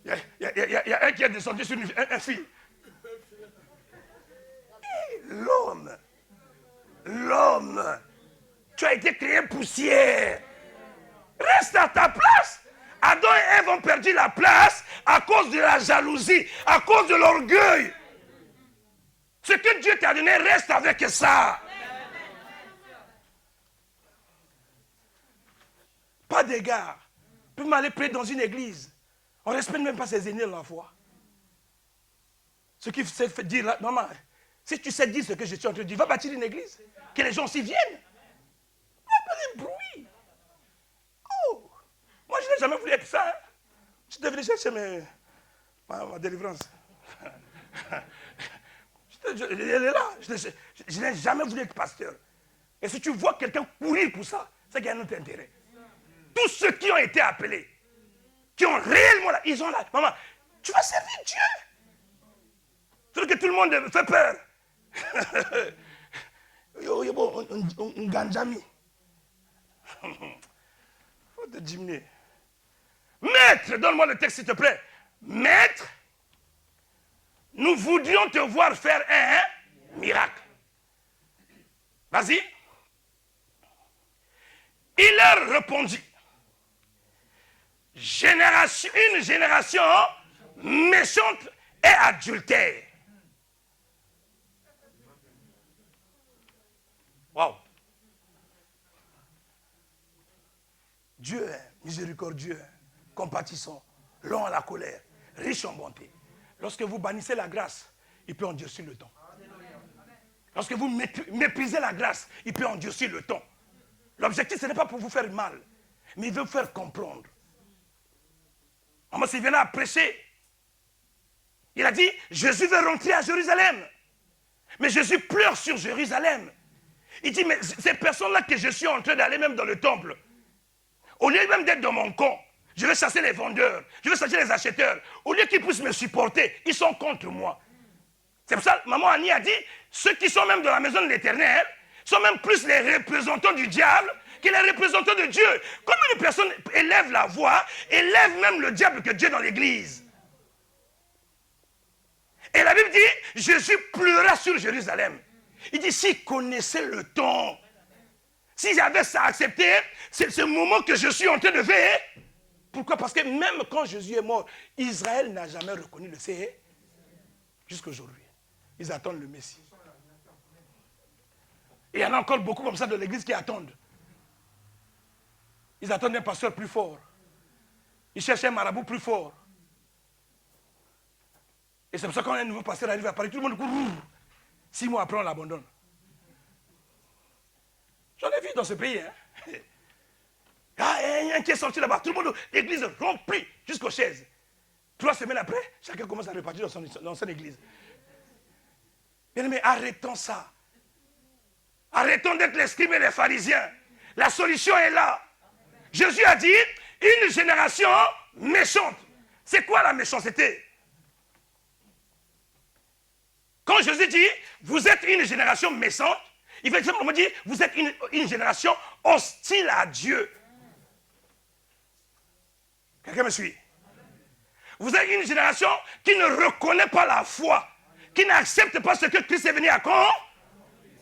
Il y a un qui est descendu sur un fil. L'homme. Tu as été créé poussière. Reste à ta place. Adam et Ève ont perdu la place à cause de la jalousie, à cause de l'orgueil. Ce que Dieu t'a donné, reste avec ça. Pas d'égard. Tu peux m'aller prier dans une église. On ne respecte même pas ses aînés dans la foi. Ce qui fait dire là, maman, si tu sais dire ce que je suis en train de dire, va bâtir une église. Que les gens s'y viennent. Pas de bruit. Oh, moi je n'ai jamais voulu être ça. Hein. Je devais chercher ma délivrance. Elle est là. Je n'ai jamais voulu être pasteur. Et si tu vois quelqu'un courir pour ça, c'est qu'il y a un autre intérêt. Tous ceux qui ont été appelés, qui ont réellement là, ils ont là. Maman, tu vas servir Dieu. C'est que tout le monde fait peur. On ganjami. Faut te diminuer. Maître, donne-moi le texte s'il te plaît. Maître, nous voudrions te voir faire un miracle. Vas-y. Il leur répondit. Une génération méchante et adultère. Waouh. Dieu est miséricordieux, compatissant, lent à la colère, riche en bonté. Lorsque vous bannissez la grâce, il peut endurcir le temps. Lorsque vous méprisez la grâce, il peut endurcir le temps. L'objectif, ce n'est pas pour vous faire mal, mais il veut vous faire comprendre. Maman, s'il venait à prêcher, il a dit, Jésus veut rentrer à Jérusalem. Mais Jésus pleure sur Jérusalem. Il dit, mais ces personnes-là que je suis en train d'aller même dans le temple, au lieu même d'être dans mon camp, je vais chasser les vendeurs, je vais chasser les acheteurs. Au lieu qu'ils puissent me supporter, ils sont contre moi. C'est pour ça que maman Annie a dit, ceux qui sont même dans la maison de l'Éternel sont même plus les représentants du diable que les représentants de Dieu. Comme une personne élève la voix, élève même le diable que Dieu dans l'église. Et la Bible dit, Jésus pleura sur Jérusalem. Il dit, s'il connaissait le temps, si j'avais ça accepté, c'est ce moment que je suis en train de faire. Pourquoi? Parce que même quand Jésus est mort, Israël n'a jamais reconnu le Seigneur. Jusqu'à aujourd'hui. Ils attendent le Messie. Et il y en a encore beaucoup comme ça de l'église qui attendent. Ils attendent un pasteur plus fort. Ils cherchent un marabout plus fort. Et c'est pour ça que quand un nouveau pasteur arrive à Paris, tout le monde court. 6 mois après, on l'abandonne. J'en ai vu dans ce pays. Hein. Ah, il y a un qui est sorti là-bas. Tout le monde, l'église remplie jusqu'aux chaises. 3 semaines après, chacun commence à repartir dans son église. Bien aimé, arrêtons ça. Arrêtons d'être les scribes et les pharisiens. La solution est là. Jésus a dit, une génération méchante. C'est quoi la méchanceté? Quand Jésus dit, vous êtes une génération méchante, il veut simplement dire, vous êtes une génération hostile à Dieu. Quelqu'un me suit? Vous êtes une génération qui ne reconnaît pas la foi, qui n'accepte pas ce que Christ est venu à quand?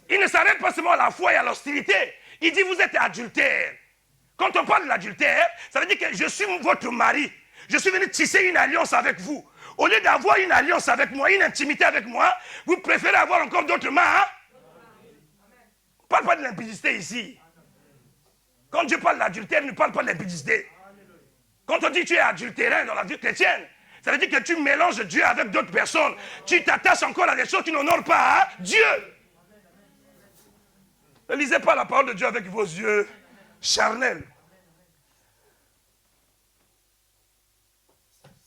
Il ne s'arrête pas seulement à la foi et à l'hostilité. Il dit, vous êtes adultères. Quand on parle de l'adultère, ça veut dire que je suis votre mari. Je suis venu tisser une alliance avec vous. Au lieu d'avoir une alliance avec moi, une intimité avec moi, vous préférez avoir encore d'autres mains. Hein? parle pas de l'impudicité ici. Quand Dieu parle d'adultère, il ne parle pas de l'impudicité. Quand on dit que tu es adultérin dans la vie chrétienne, ça veut dire que tu mélanges Dieu avec d'autres personnes. Tu t'attaches encore à des choses qui n'honorent pas Dieu. Ne lisez pas la parole de Dieu avec vos yeux charnels.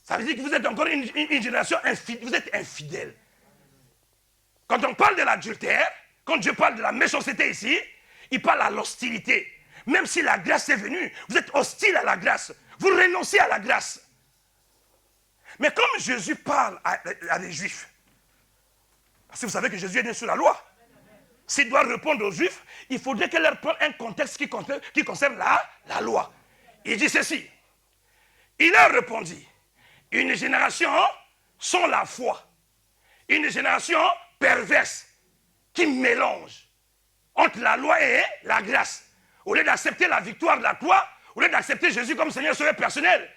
Ça veut dire que vous êtes encore une génération infidèle. Vous êtes infidèle. Quand on parle de l'adultère, quand Dieu parle de la méchanceté ici, il parle à l'hostilité. Même si la grâce est venue, vous êtes hostile à la grâce. Vous renoncez à la grâce. Mais comme Jésus parle à des Juifs, parce que vous savez que Jésus est né sous la loi, s'il doit répondre aux Juifs, il faudrait qu'il leur prenne un contexte qui concerne la loi. Il dit ceci. Il leur répondit, une génération sans la foi, une génération perverse qui mélange entre la loi et la grâce. Au lieu d'accepter la victoire de la croix, au lieu d'accepter Jésus comme Seigneur Sauveur personnel,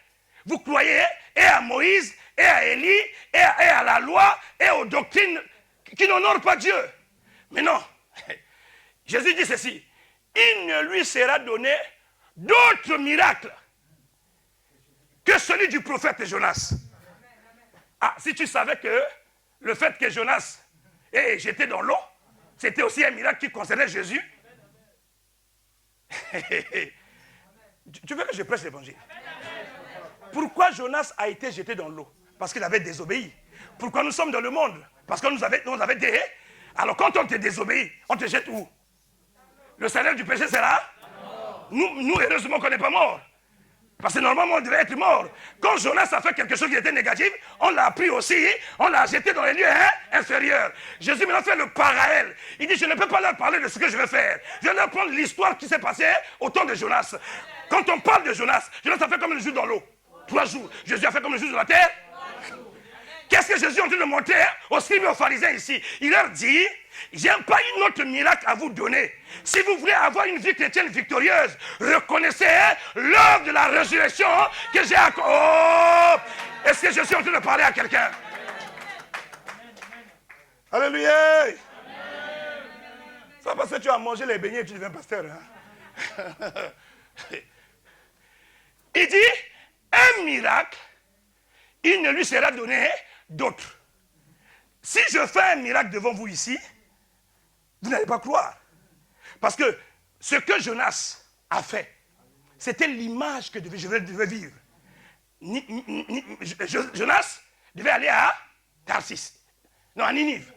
vous croyez et à Moïse, et à Élie, et à la loi, et aux doctrines qui n'honorent pas Dieu. Mais non. Jésus dit ceci. Il ne lui sera donné d'autres miracles que celui du prophète Jonas. Ah, si tu savais que le fait que Jonas ait jeté dans l'eau, c'était aussi un miracle qui concernait Jésus. Tu veux que je prêche l'évangile? Pourquoi Jonas a été jeté dans l'eau? Parce qu'il avait désobéi. Pourquoi nous sommes dans le monde? Parce qu'on nous avait dit. Alors quand on te désobéit, on te jette où? Le salaire du péché sera? Nous heureusement qu'on n'est pas morts. Parce que normalement on devait être mort. Quand Jonas a fait quelque chose qui était négatif, on l'a pris aussi, on l'a jeté dans les lieux inférieurs. Jésus maintenant fait le parallèle. Il dit, je ne peux pas leur parler de ce que je vais faire. Je vais leur prendre l'histoire qui s'est passée au temps de Jonas. Quand on parle de Jonas, Jonas a fait comme le jour dans l'eau. 3 jours. Jésus a fait comme le jour sur la terre. Qu'est-ce que Jésus est en train de montrer aux scribes et aux pharisiens ici? Il leur dit, j'ai pas une autre miracle à vous donner. Si vous voulez avoir une vie chrétienne victorieuse, reconnaissez l'œuvre de la résurrection que j'ai accordée. Oh! Est-ce que je suis en train de parler à quelqu'un? Alléluia! C'est pas parce que tu as mangé les beignets que tu deviens pasteur. Hein? Il dit, un miracle, il ne lui sera donné d'autre. Si je fais un miracle devant vous ici, vous n'allez pas croire. Parce que ce que Jonas a fait, c'était l'image que je devais vivre. Jonas devait aller à Tarsis. Non, à Ninive.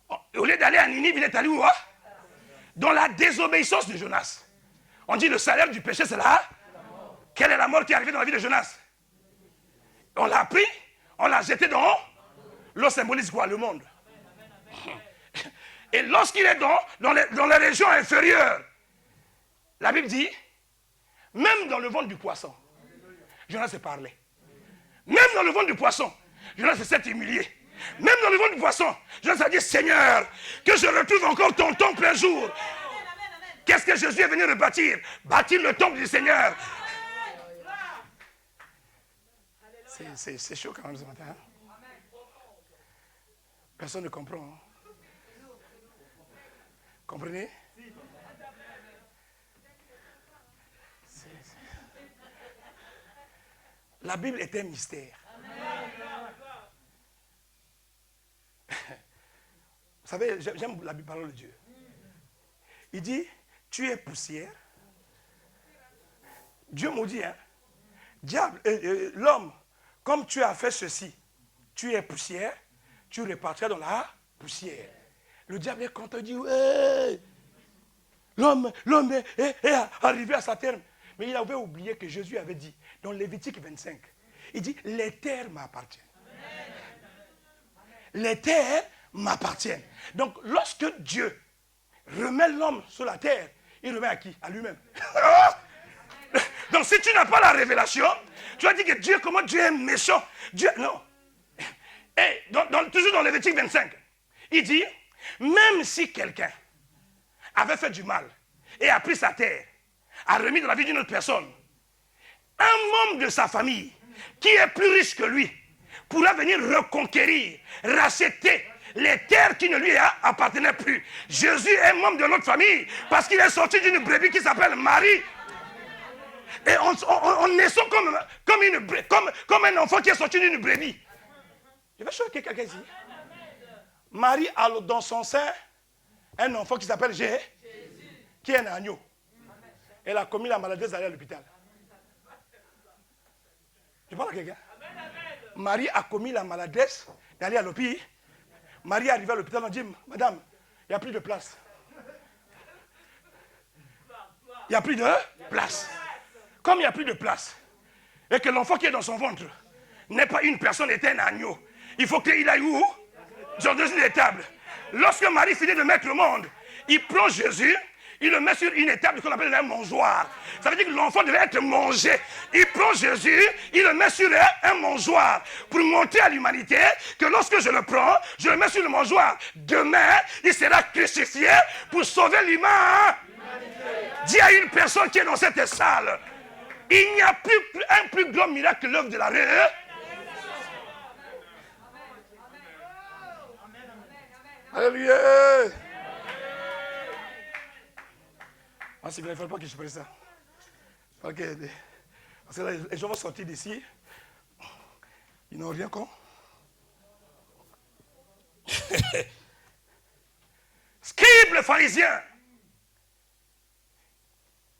Au lieu d'aller à Ninive, il est allé où? Dans la désobéissance de Jonas. On dit le salaire du péché, c'est là. Quelle est la mort qui est arrivée dans la vie de Jonas? On l'a pris, on l'a jeté dans l'eau. Symbolise quoi? Le monde. Et lorsqu'il est dans les régions inférieures, la Bible dit, même dans le ventre du poisson, Jonas se parlait. Même dans le ventre du poisson, Jonas s'est humilié. Même dans le ventre du poisson, Jonas a dit, Seigneur, que je retrouve encore ton temple un jour. Qu'est-ce que Jésus est venu rebâtir? Bâtir le temple du Seigneur. C'est chaud quand même ce matin. Hein? Personne ne comprend. Hein? Comprenez? La Bible est un mystère. Vous savez, j'aime la parole de Dieu. Il dit, tu es poussière. Dieu maudit, hein? Diable, l'homme, comme tu as fait ceci, tu es poussière, tu repartiras dans la poussière. Le diable est content, il dit, hey, l'homme est arrivé à sa terme. Mais il avait oublié que Jésus avait dit, dans Lévitique 25, il dit, les terres m'appartiennent. Les terres m'appartiennent. Donc, lorsque Dieu remet l'homme sur la terre, il remet à qui? À lui-même. Donc, si tu n'as pas la révélation, tu vas dire que Dieu, comment Dieu est méchant. Dieu, non. Et toujours dans Lévitique 25, il dit, même si quelqu'un avait fait du mal et a pris sa terre, a remis dans la vie d'une autre personne, un membre de sa famille qui est plus riche que lui pourra venir reconquérir, racheter les terres qui ne lui appartenaient plus. Jésus est membre de notre famille parce qu'il est sorti d'une brebis qui s'appelle Marie. Et on naissant comme un enfant qui est sorti d'une brebis. Je vais choquer quelqu'un ici. Marie a dans son sein un enfant qui s'appelle Jésus, qui est un agneau. Elle a commis la maladresse d'aller à l'hôpital. Tu parles à quelqu'un? Marie a commis la maladresse d'aller à l'hôpital. Marie est arrivée à l'hôpital, on dit, madame, il n'y a plus de place. Il n'y a plus de place. Comme il n'y a plus de place, et que l'enfant qui est dans son ventre n'est pas une personne, est un agneau, il faut qu'il aille où? Dans une étable. Lorsque Marie finit de mettre le monde, il prend Jésus, il le met sur une étable qu'on appelle un mangeoire. Ça veut dire que l'enfant devait être mangé. Il prend Jésus, il le met sur un mangeoir pour montrer à l'humanité que lorsque je le prends, je le mets sur le mangeoir. Demain, il sera crucifié pour sauver l'humain. Dis à une personne qui est dans cette salle, il n'y a plus un plus grand miracle que l'œuvre de la résurrection. Alléluia. Ah, c'est bien, il ne faut pas que je fasse ça. Parce que là, les gens vont sortir d'ici. Ils n'ont rien con. Scribe le pharisien.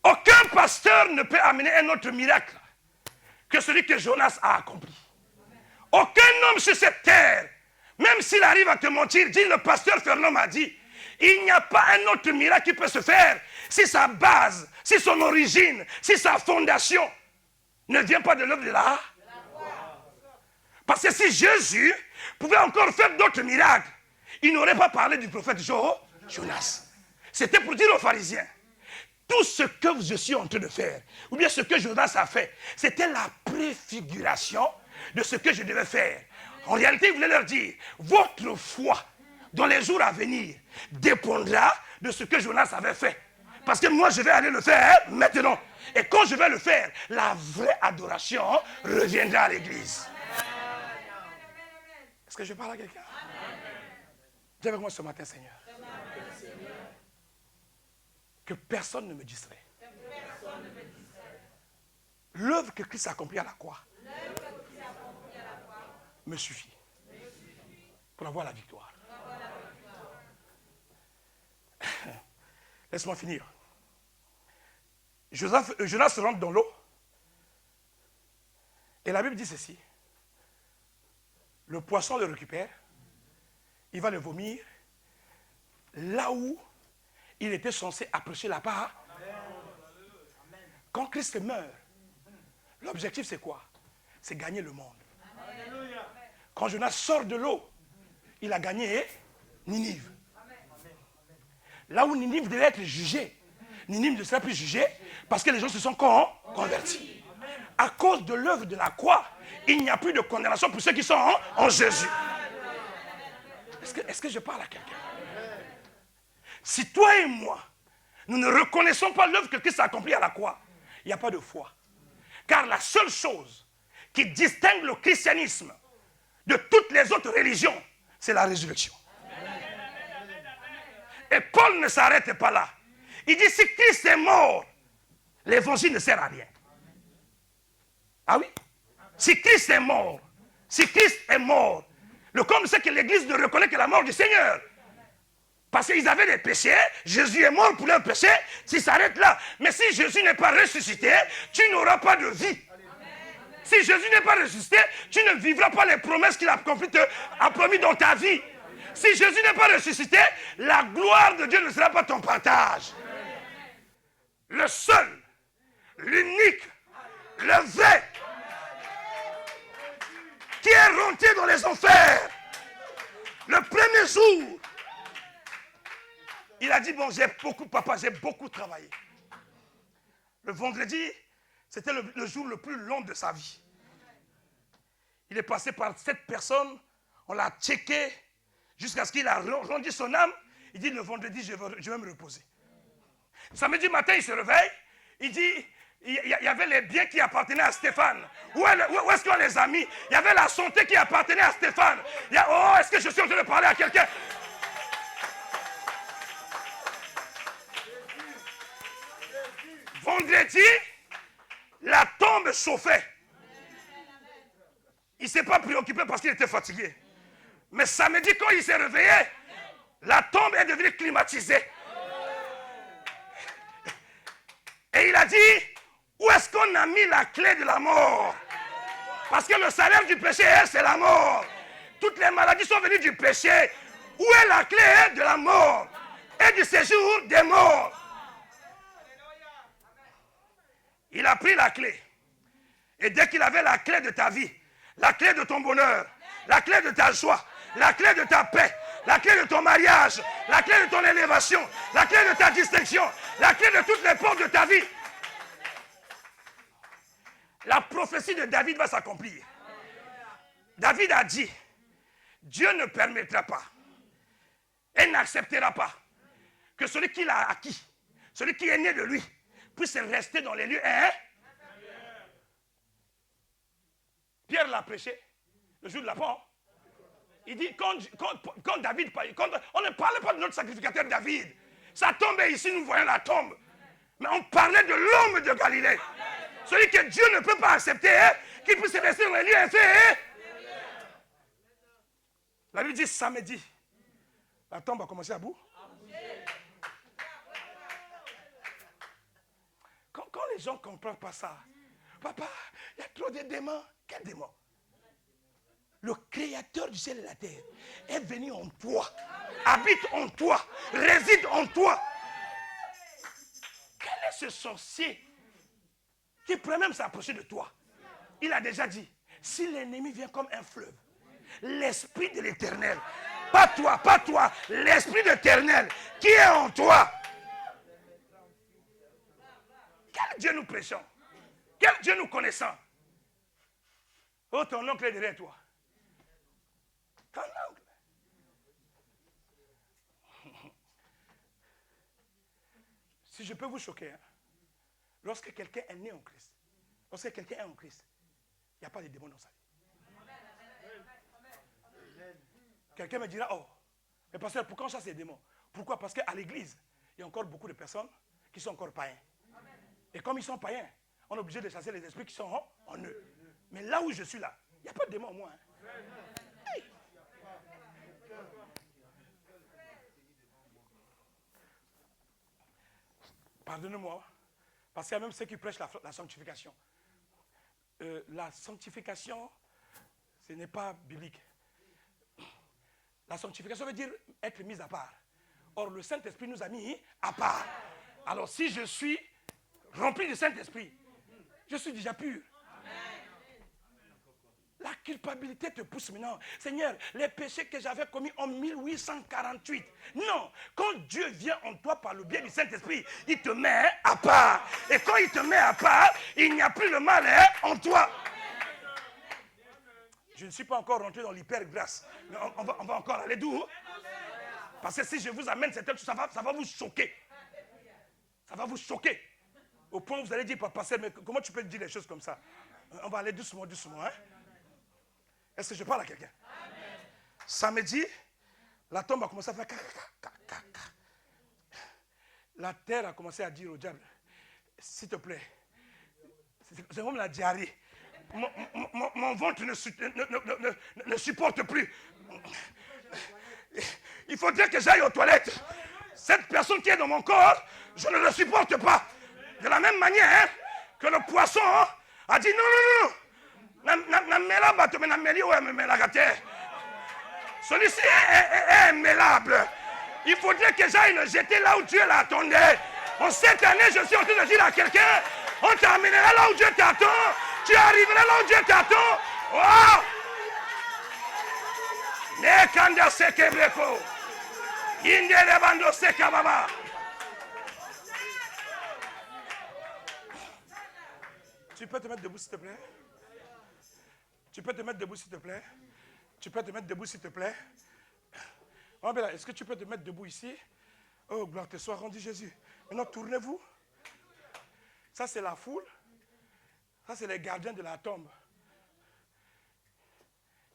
Aucun pasteur ne peut amener un autre miracle que celui que Jonas a accompli. Aucun homme sur cette terre, même s'il arrive à te mentir, dit le pasteur Fernand m'a dit, il n'y a pas un autre miracle qui peut se faire si sa base, si son origine, si sa fondation ne vient pas de l'œuvre de la foi. Parce que si Jésus pouvait encore faire d'autres miracles, il n'aurait pas parlé du prophète Jonas. C'était pour dire aux pharisiens, tout ce que je suis en train de faire, ou bien ce que Jonas a fait, c'était la préfiguration de ce que je devais faire. En réalité, il voulait leur dire, votre foi dans les jours à venir dépendra de ce que Jonas avait fait. Parce que moi, je vais aller le faire maintenant. Et quand je vais le faire, la vraie adoration reviendra à l'église. Est-ce que je parle à quelqu'un? Dis avec moi ce matin, Seigneur. Que personne ne me distrait. L'œuvre que Christ a accomplie à la croix me suffit pour avoir la victoire. Laisse-moi finir. Jonas se rentre dans l'eau. Et la Bible dit ceci. Le poisson le récupère. Il va le vomir. Là où il était censé approcher la part. Quand Christ meurt, l'objectif c'est quoi? C'est gagner le monde. Quand Jonas sort de l'eau, il a gagné Ninive. Là où Ninive devait être jugé, Ninive ne sera plus jugé parce que les gens se sont convertis. À cause de l'œuvre de la croix, il n'y a plus de condamnation pour ceux qui sont en Jésus. Est-ce que je parle à quelqu'un? Si toi et moi, nous ne reconnaissons pas l'œuvre que Christ a accomplie à la croix, il n'y a pas de foi. Car la seule chose qui distingue le christianisme de toutes les autres religions, c'est la résurrection. Et Paul ne s'arrête pas là. Il dit, si Christ est mort, l'évangile ne sert à rien. Ah oui? Si Christ est mort, le comble c'est que l'Église ne reconnaît que la mort du Seigneur. Parce qu'ils avaient des péchés, Jésus est mort pour leurs péchés, s'il s'arrête là. Mais si Jésus n'est pas ressuscité, tu n'auras pas de vie. Si Jésus n'est pas ressuscité, tu ne vivras pas les promesses qu'il a promis dans ta vie. Si Jésus n'est pas ressuscité, la gloire de Dieu ne sera pas ton partage. Le seul, l'unique, le vrai, qui est rentré dans les enfers, le premier jour, il a dit, bon, j'ai beaucoup travaillé. Le vendredi, c'était le jour le plus long de sa vie. Il est passé par 7 personnes, on l'a checké, jusqu'à ce qu'il a rendu son âme. Il dit, le vendredi, je vais me reposer. Samedi matin, il se réveille, il dit, il y avait les biens qui appartenaient à Stéphane. Où est-ce qu'on les a mis? Il y avait la santé qui appartenait à Stéphane. Oh, est-ce que je suis en train de parler à quelqu'un? Vendredi, la tombe chauffait. Il ne s'est pas préoccupé parce qu'il était fatigué. Mais samedi, quand il s'est réveillé, la tombe est devenue climatisée. Et il a dit, où est-ce qu'on a mis la clé de la mort? Parce que le salaire du péché, c'est la mort. Toutes les maladies sont venues du péché. Où est la clé de la mort et du séjour des morts? Il a pris la clé. Et dès qu'il avait la clé de ta vie, la clé de ton bonheur, la clé de ta joie, la clé de ta paix, la clé de ton mariage, la clé de ton élévation, la clé de ta distinction, la clé de toutes les portes de ta vie, la prophétie de David va s'accomplir. David a dit, Dieu ne permettra pas et n'acceptera pas que celui qui l'a acquis, celui qui est né de lui, puisse rester dans les lieux. Pierre l'a prêché le jour de la Pente. Il dit, quand David, on ne parlait pas de notre sacrificateur David. Ça tombait ici, nous voyons la tombe. Mais on parlait de l'homme de Galilée. Celui que Dieu ne peut pas accepter, qui puisse rester dans les lieux et faire. La Bible dit samedi. La tombe a commencé à bout. Quand les gens ne comprennent pas ça, papa, il y a trop de démons. Quel démon? Le créateur du ciel et de la terre est venu en toi, habite en toi, réside en toi. Quel est ce sorcier qui pourrait même s'approcher de toi? Il a déjà dit, si l'ennemi vient comme un fleuve, l'esprit de l'éternel, pas toi, l'esprit de l'éternel qui est en toi. Quel Dieu nous prêchons? Quel Dieu nous connaissons? Oh, ton oncle est derrière toi. Ton oncle. Si je peux vous choquer, lorsque quelqu'un est né en Christ, lorsque quelqu'un est en Christ, il n'y a pas de démons dans sa vie. Quelqu'un me dira, oh, mais pasteur, pourquoi on chasse les démons? Pourquoi? Parce qu'à l'église, il y a encore beaucoup de personnes qui sont encore païens. Et comme ils sont païens, on est obligé de chasser les esprits qui sont en eux. Mais là où je suis là, il n'y a pas de démon en moi. Hey. Pardonnez-moi, parce qu'il y a même ceux qui prêchent la sanctification. La sanctification, ce n'est pas biblique. La sanctification veut dire être mis à part. Or, le Saint-Esprit nous a mis à part. Alors, si je suis rempli du Saint-Esprit, je suis déjà pur. La culpabilité te pousse maintenant. Seigneur, les péchés que j'avais commis en 1848. Non, quand Dieu vient en toi par le biais du Saint-Esprit, il te met à part. Et quand il te met à part, il n'y a plus le mal en toi. Je ne suis pas encore rentré dans l'hyper-grâce. Mais on va encore aller d'où? Parce que si je vous amène cette chose, ça va vous choquer. Ça va vous choquer. Au point où vous allez dire, pasteur, mais comment tu peux dire des choses comme ça? On va aller doucement, doucement. Hein? Est-ce que je parle à quelqu'un? Samedi, la tombe a commencé à faire caca. La terre a commencé à dire au diable, s'il te plaît, c'est comme la diarrhée. Mon ventre ne supporte plus. Il faudrait que j'aille aux toilettes. Cette personne qui est dans mon corps, je ne le supporte pas. De la même manière que le poisson a dit non. Celui-ci est mêlable. Il faudrait que j'aille le jeter là où Dieu l'attendait. En cette année, je suis en train de dire à quelqu'un, on t'amènera là où Dieu t'attend. Tu arriveras là où Dieu t'attend. Oh! Nekanda sekebreko. Indere bando sekababa. Tu peux te mettre debout, s'il te plaît? Tu peux te mettre debout, s'il te plaît? Tu peux te mettre debout, s'il te plaît? Oh, ben là, est-ce que tu peux te mettre debout ici? Oh, gloire te soit rendue, Jésus. Maintenant, tournez-vous. Ça, c'est la foule. Ça, c'est les gardiens de la tombe.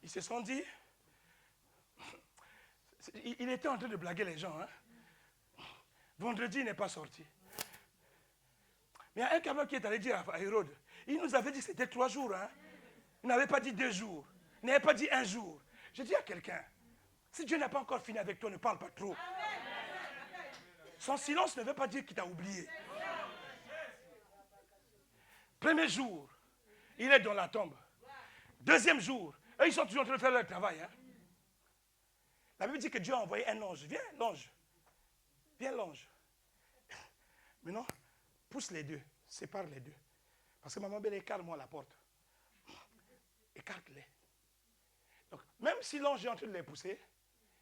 Ils se sont dit, il était en train de blaguer les gens. Hein? Vendredi, il n'est pas sorti. Mais il y a un camarade qui est allé dire à Hérode, il nous avait dit que c'était 3 jours. Hein? Il n'avait pas dit 2 jours. Il n'avait pas dit 1 jour. Je dis à quelqu'un, si Dieu n'a pas encore fini avec toi, ne parle pas trop. Son silence ne veut pas dire qu'il t'a oublié. Premier jour, il est dans la tombe. Deuxième jour, eux, ils sont toujours en train de faire leur travail. Hein? La Bible dit que Dieu a envoyé un ange. Viens, l'ange. Viens, l'ange. Maintenant, pousse les deux. Sépare les deux. Parce que maman belle, écarte-moi la porte. Écarte-les. Donc, même si l'ange est en train de les pousser,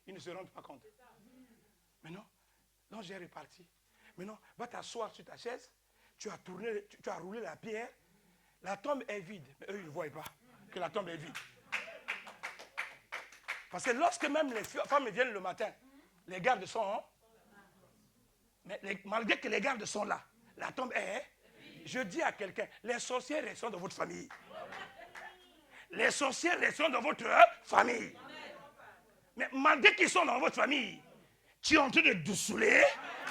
ils ne se rendent pas compte. Maintenant, l'ange est reparti. Maintenant, va t'asseoir sur ta chaise. Tu as roulé la pierre. La tombe est vide. Mais eux, ils ne voient pas que la tombe est vide. Parce que lorsque même les femmes viennent le matin, les gardes sont... Mais malgré que les gardes sont là, la tombe est... Je dis à quelqu'un, les sorcières restent dans votre famille. Les sorcières restent dans votre famille. Mais malgré qu'ils sont dans votre famille, tu es en train de doucouler,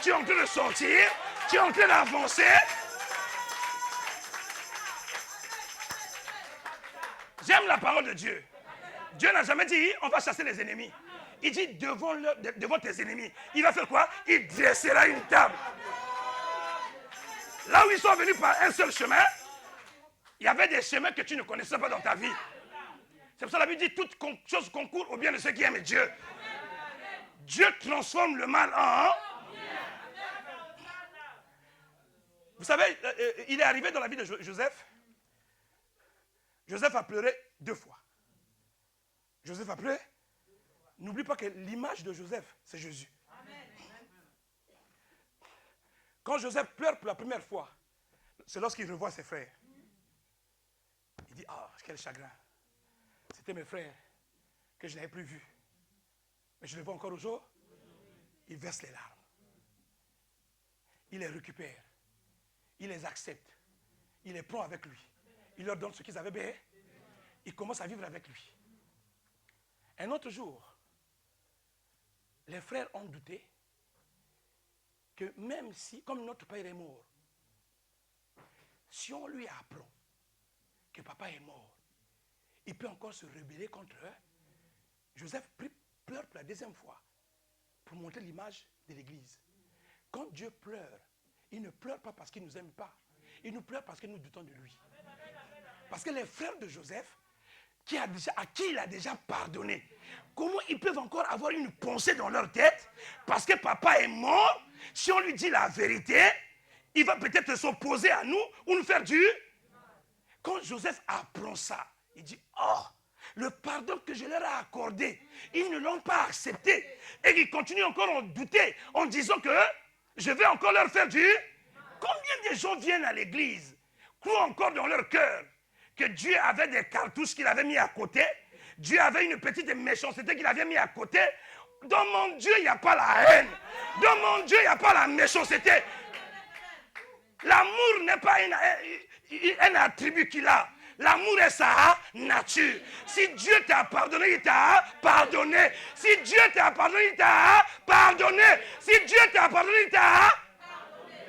tu es en train de sortir, tu es en train d'avancer. J'aime la parole de Dieu. Dieu n'a jamais dit, on va chasser les ennemis. Il dit, devant tes ennemis, il va faire quoi? Il dressera une table. Là où ils sont venus par un seul chemin, il y avait des chemins que tu ne connaissais pas dans ta vie. C'est pour ça que la Bible dit, toute chose concourt au bien de ceux qui aiment Dieu. Dieu transforme le mal en... Vous savez, il est arrivé dans la vie de Joseph. Joseph a pleuré 2 fois. Joseph a pleuré. N'oublie pas que l'image de Joseph, c'est Jésus. Quand Joseph pleure pour la première fois, c'est lorsqu'il revoit ses frères. Il dit, ah, quel chagrin. C'était mes frères que je n'avais plus vus. Mais je les vois encore aujourd'hui. Il verse les larmes. Il les récupère. Il les accepte. Il les prend avec lui. Il leur donne ce qu'ils avaient besoin. Il commence à vivre avec lui. Un autre jour, les frères ont douté que même si, comme notre père est mort, si on lui apprend que papa est mort, il peut encore se rebeller contre eux. Joseph pleure pour la 2e fois pour montrer l'image de l'église. Quand Dieu pleure, il ne pleure pas parce qu'il ne nous aime pas. Il nous pleure parce que nous doutons de lui. Parce que les frères de Joseph, à qui il a déjà pardonné, comment ils peuvent encore avoir une pensée dans leur tête parce que papa est mort? Si on lui dit la vérité, il va peut-être s'opposer à nous ou nous faire du... Quand Joseph apprend ça, il dit, oh, le pardon que je leur ai accordé, ils ne l'ont pas accepté. Et ils continuent encore à douter en disant que je vais encore leur faire du... Combien de gens viennent à l'église, croient encore dans leur cœur que Dieu avait des cartouches qu'il avait mis à côté, Dieu avait une petite méchanceté qu'il avait mis à côté. Dans mon Dieu, il n'y a pas la haine. Dans mon Dieu, il n'y a pas la méchanceté. L'amour n'est pas un attribut qu'il a. L'amour est sa nature. Si Dieu t'a pardonné, il t'a pardonné. Si Dieu t'a pardonné, il t'a pardonné. Si Dieu t'a pardonné, il t'a pardonné.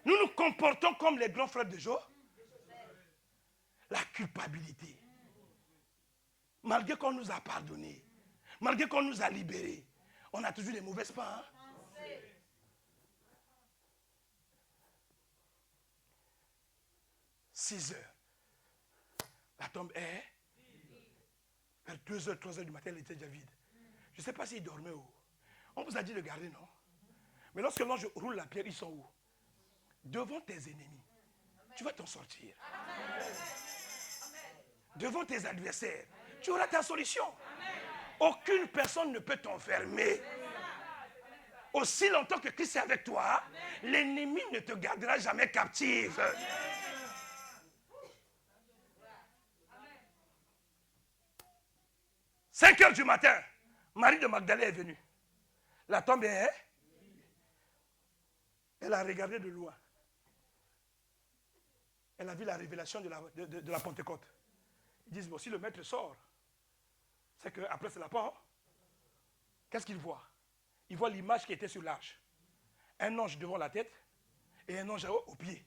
Nous nous comportons comme les grands frères de Job. La culpabilité. Malgré qu'on nous a pardonné, malgré qu'on nous a libérés, on a toujours les mauvaises pas. 6 heures. La tombe est vers 2h, 3h du matin, elle était déjà vide. Je ne sais pas s'il dormait où. On vous a dit de garder, non? Mais lorsque l'ange roule la pierre, ils sont où? Devant tes ennemis. Tu vas t'en sortir. Devant tes adversaires, tu auras ta solution. Aucune personne ne peut t'enfermer. Aussi longtemps que Christ est avec toi, l'ennemi ne te gardera jamais captive. 5h du matin, Marie de Magdalene est venue. La tombe est... Elle a regardé de loin. elle a vu la révélation de la Pentecôte. Ils disent, bon, si le maître sort, c'est qu'après c'est la porte. Qu'est-ce qu'il voit? Il voit l'image qui était sur l'arche. Un ange devant la tête et un ange au pied.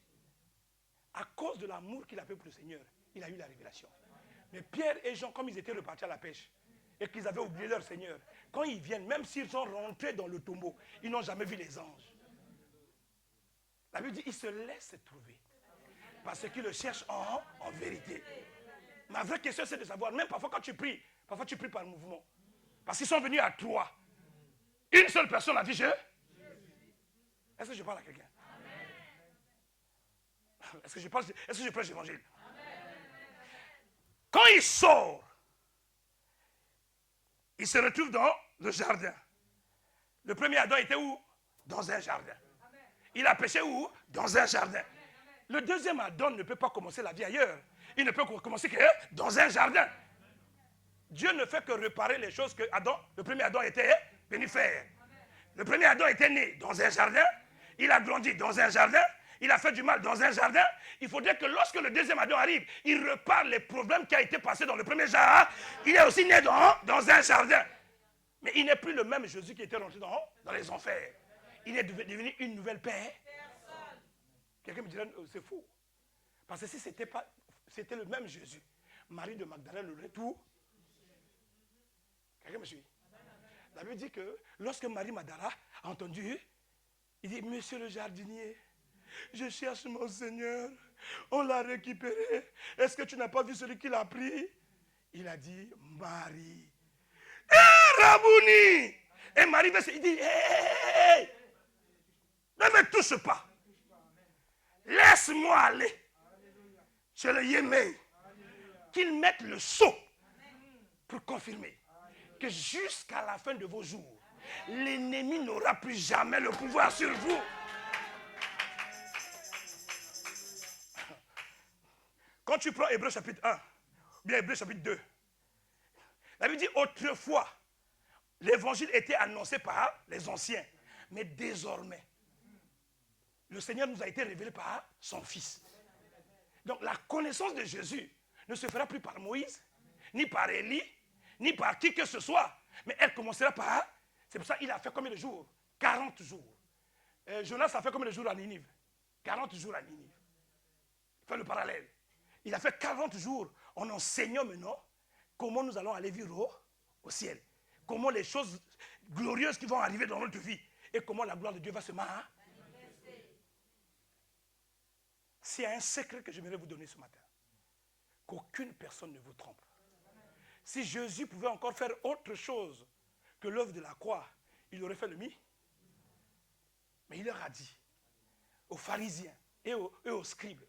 À cause de l'amour qu'il avait pour le Seigneur, il a eu la révélation. Mais Pierre et Jean, comme ils étaient repartis à la pêche et qu'ils avaient oublié leur Seigneur, quand ils viennent, même s'ils sont rentrés dans le tombeau, ils n'ont jamais vu les anges. La Bible dit, ils se laissent trouver. Parce qu'ils le cherchent en vérité. Ma vraie question, c'est de savoir, même parfois quand tu pries par mouvement. Parce qu'ils sont venus à trois. Une seule personne a dit, est-ce que je parle à quelqu'un? Est-ce que je prêche l'évangile? Quand il sort, il se retrouve dans le jardin. Le premier Adam était où? Dans un jardin. Il a péché où? Dans un jardin. Le deuxième Adam ne peut pas commencer la vie ailleurs. Il ne peut commencer que dans un jardin. Dieu ne fait que réparer les choses que le premier Adam était venu faire. Le premier Adam était né dans un jardin. Il a grandi dans un jardin. Il a fait du mal dans un jardin. Il faudrait que lorsque le deuxième Adam arrive, il repart les problèmes qui ont été passés dans le premier jardin. Il est aussi né dans un jardin. Mais il n'est plus le même Jésus qui était rentré dans les enfers. Il est devenu une nouvelle paix. Quelqu'un me dirait, c'est fou. Parce que si c'était le même Jésus, Marie de Magdalene le retour. Quelqu'un me suit? La Bible dit que lorsque Marie Magdala a entendu, il dit, monsieur le jardinier, je cherche mon Seigneur, on l'a récupéré. Est-ce que tu n'as pas vu celui qui l'a pris? Il a dit, Marie. Hé, Rabouni! Et Marie, il dit, hé, ne me touche pas. Laisse-moi aller. Chez le Yémen. Qu'il mette le sceau pour confirmer que jusqu'à la fin de vos jours, l'ennemi n'aura plus jamais le pouvoir sur vous. Quand tu prends Hébreux chapitre 1, bien Hébreux chapitre 2, la Bible dit autrefois, l'évangile était annoncé par les anciens, mais désormais, le Seigneur nous a été révélé par son Fils. Donc la connaissance de Jésus ne se fera plus par Moïse, ni par Élie, ni par qui que ce soit, mais elle commencera par... C'est pour ça qu'il a fait combien de jours? 40 jours. Jonas a fait combien de jours à Ninive? 40 jours à Ninive. Fais le parallèle. Il a fait 40 jours en enseignant maintenant comment nous allons aller vivre au ciel. Comment les choses glorieuses qui vont arriver dans notre vie et comment la gloire de Dieu va se manifester. S'il y a un secret que j'aimerais vous donner ce matin, qu'aucune personne ne vous trompe. Si Jésus pouvait encore faire autre chose que l'œuvre de la croix, il aurait fait le mi. Mais il leur a dit, aux pharisiens et aux scribes,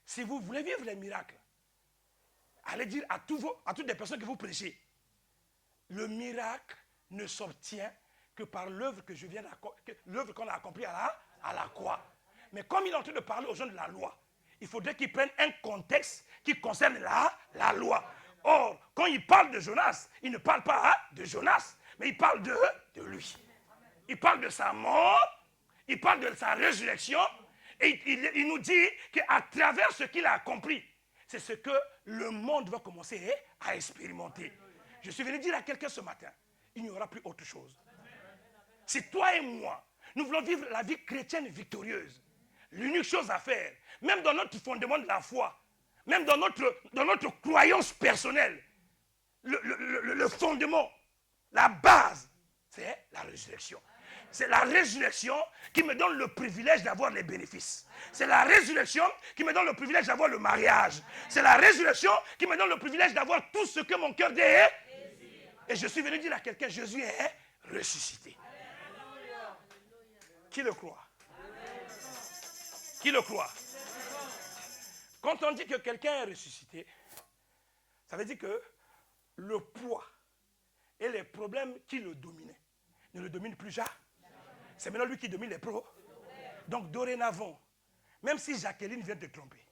si vous voulez vivre les miracles, allez dire à toutes les personnes que vous prêchez, le miracle ne s'obtient que par l'œuvre l'œuvre qu'on a accomplie à la croix. Mais comme il est en train de parler aux gens de la loi, il faudrait qu'ils prennent un contexte qui concerne la loi. Or, quand il parle de Jonas, il ne parle pas de Jonas, mais il parle de lui. Il parle de sa mort, il parle de sa résurrection, et il nous dit qu'à travers ce qu'il a accompli, c'est ce que le monde va commencer à expérimenter. Je suis venu dire à quelqu'un ce matin, il n'y aura plus autre chose. Si toi et moi, nous voulons vivre la vie chrétienne victorieuse, l'unique chose à faire, même dans notre fondement de la foi, même dans notre croyance personnelle, le fondement, la base, c'est la résurrection. C'est la résurrection qui me donne le privilège d'avoir les bénéfices. C'est la résurrection qui me donne le privilège d'avoir le mariage. C'est la résurrection qui me donne le privilège d'avoir tout ce que mon cœur désire. Et je suis venu dire à quelqu'un, Jésus est ressuscité. Qui le croit? Qui le croit? Quand on dit que quelqu'un est ressuscité, ça veut dire que le poids et les problèmes qui le dominaient ne le dominent plus jamais. C'est maintenant lui qui domine les pros. Donc dorénavant, même si Jacqueline vient te tromper,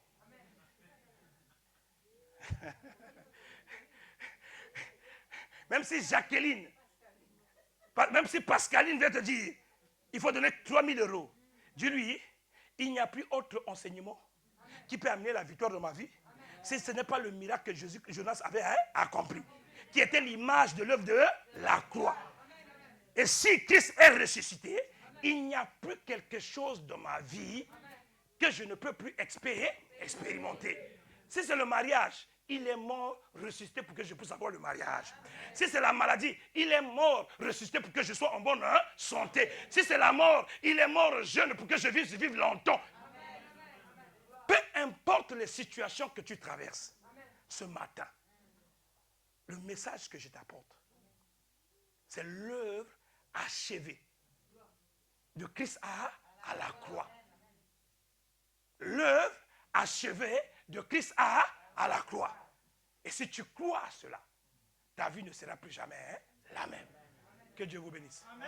même si Pascaline vient te dire, il faut donner 3 000 €, dis-lui, il n'y a plus autre enseignement qui peut amener la victoire dans ma vie, si ce n'est pas le miracle que Jonas avait accompli, qui était l'image de l'œuvre de la croix. Et si Christ est ressuscité, il n'y a plus quelque chose dans ma vie que je ne peux plus expérimenter. Si c'est le mariage, il est mort, ressuscité pour que je puisse avoir le mariage. Si c'est la maladie, il est mort, ressuscité pour que je sois en bonne santé. Si c'est la mort, il est mort jeune pour que je vive longtemps. Peu importe les situations que tu traverses, ce matin, le message que je t'apporte, c'est l'œuvre achevée de Christ à la croix. L'œuvre achevée de Christ à la croix. Et si tu crois à cela, ta vie ne sera plus jamais la même. Que Dieu vous bénisse. Amen.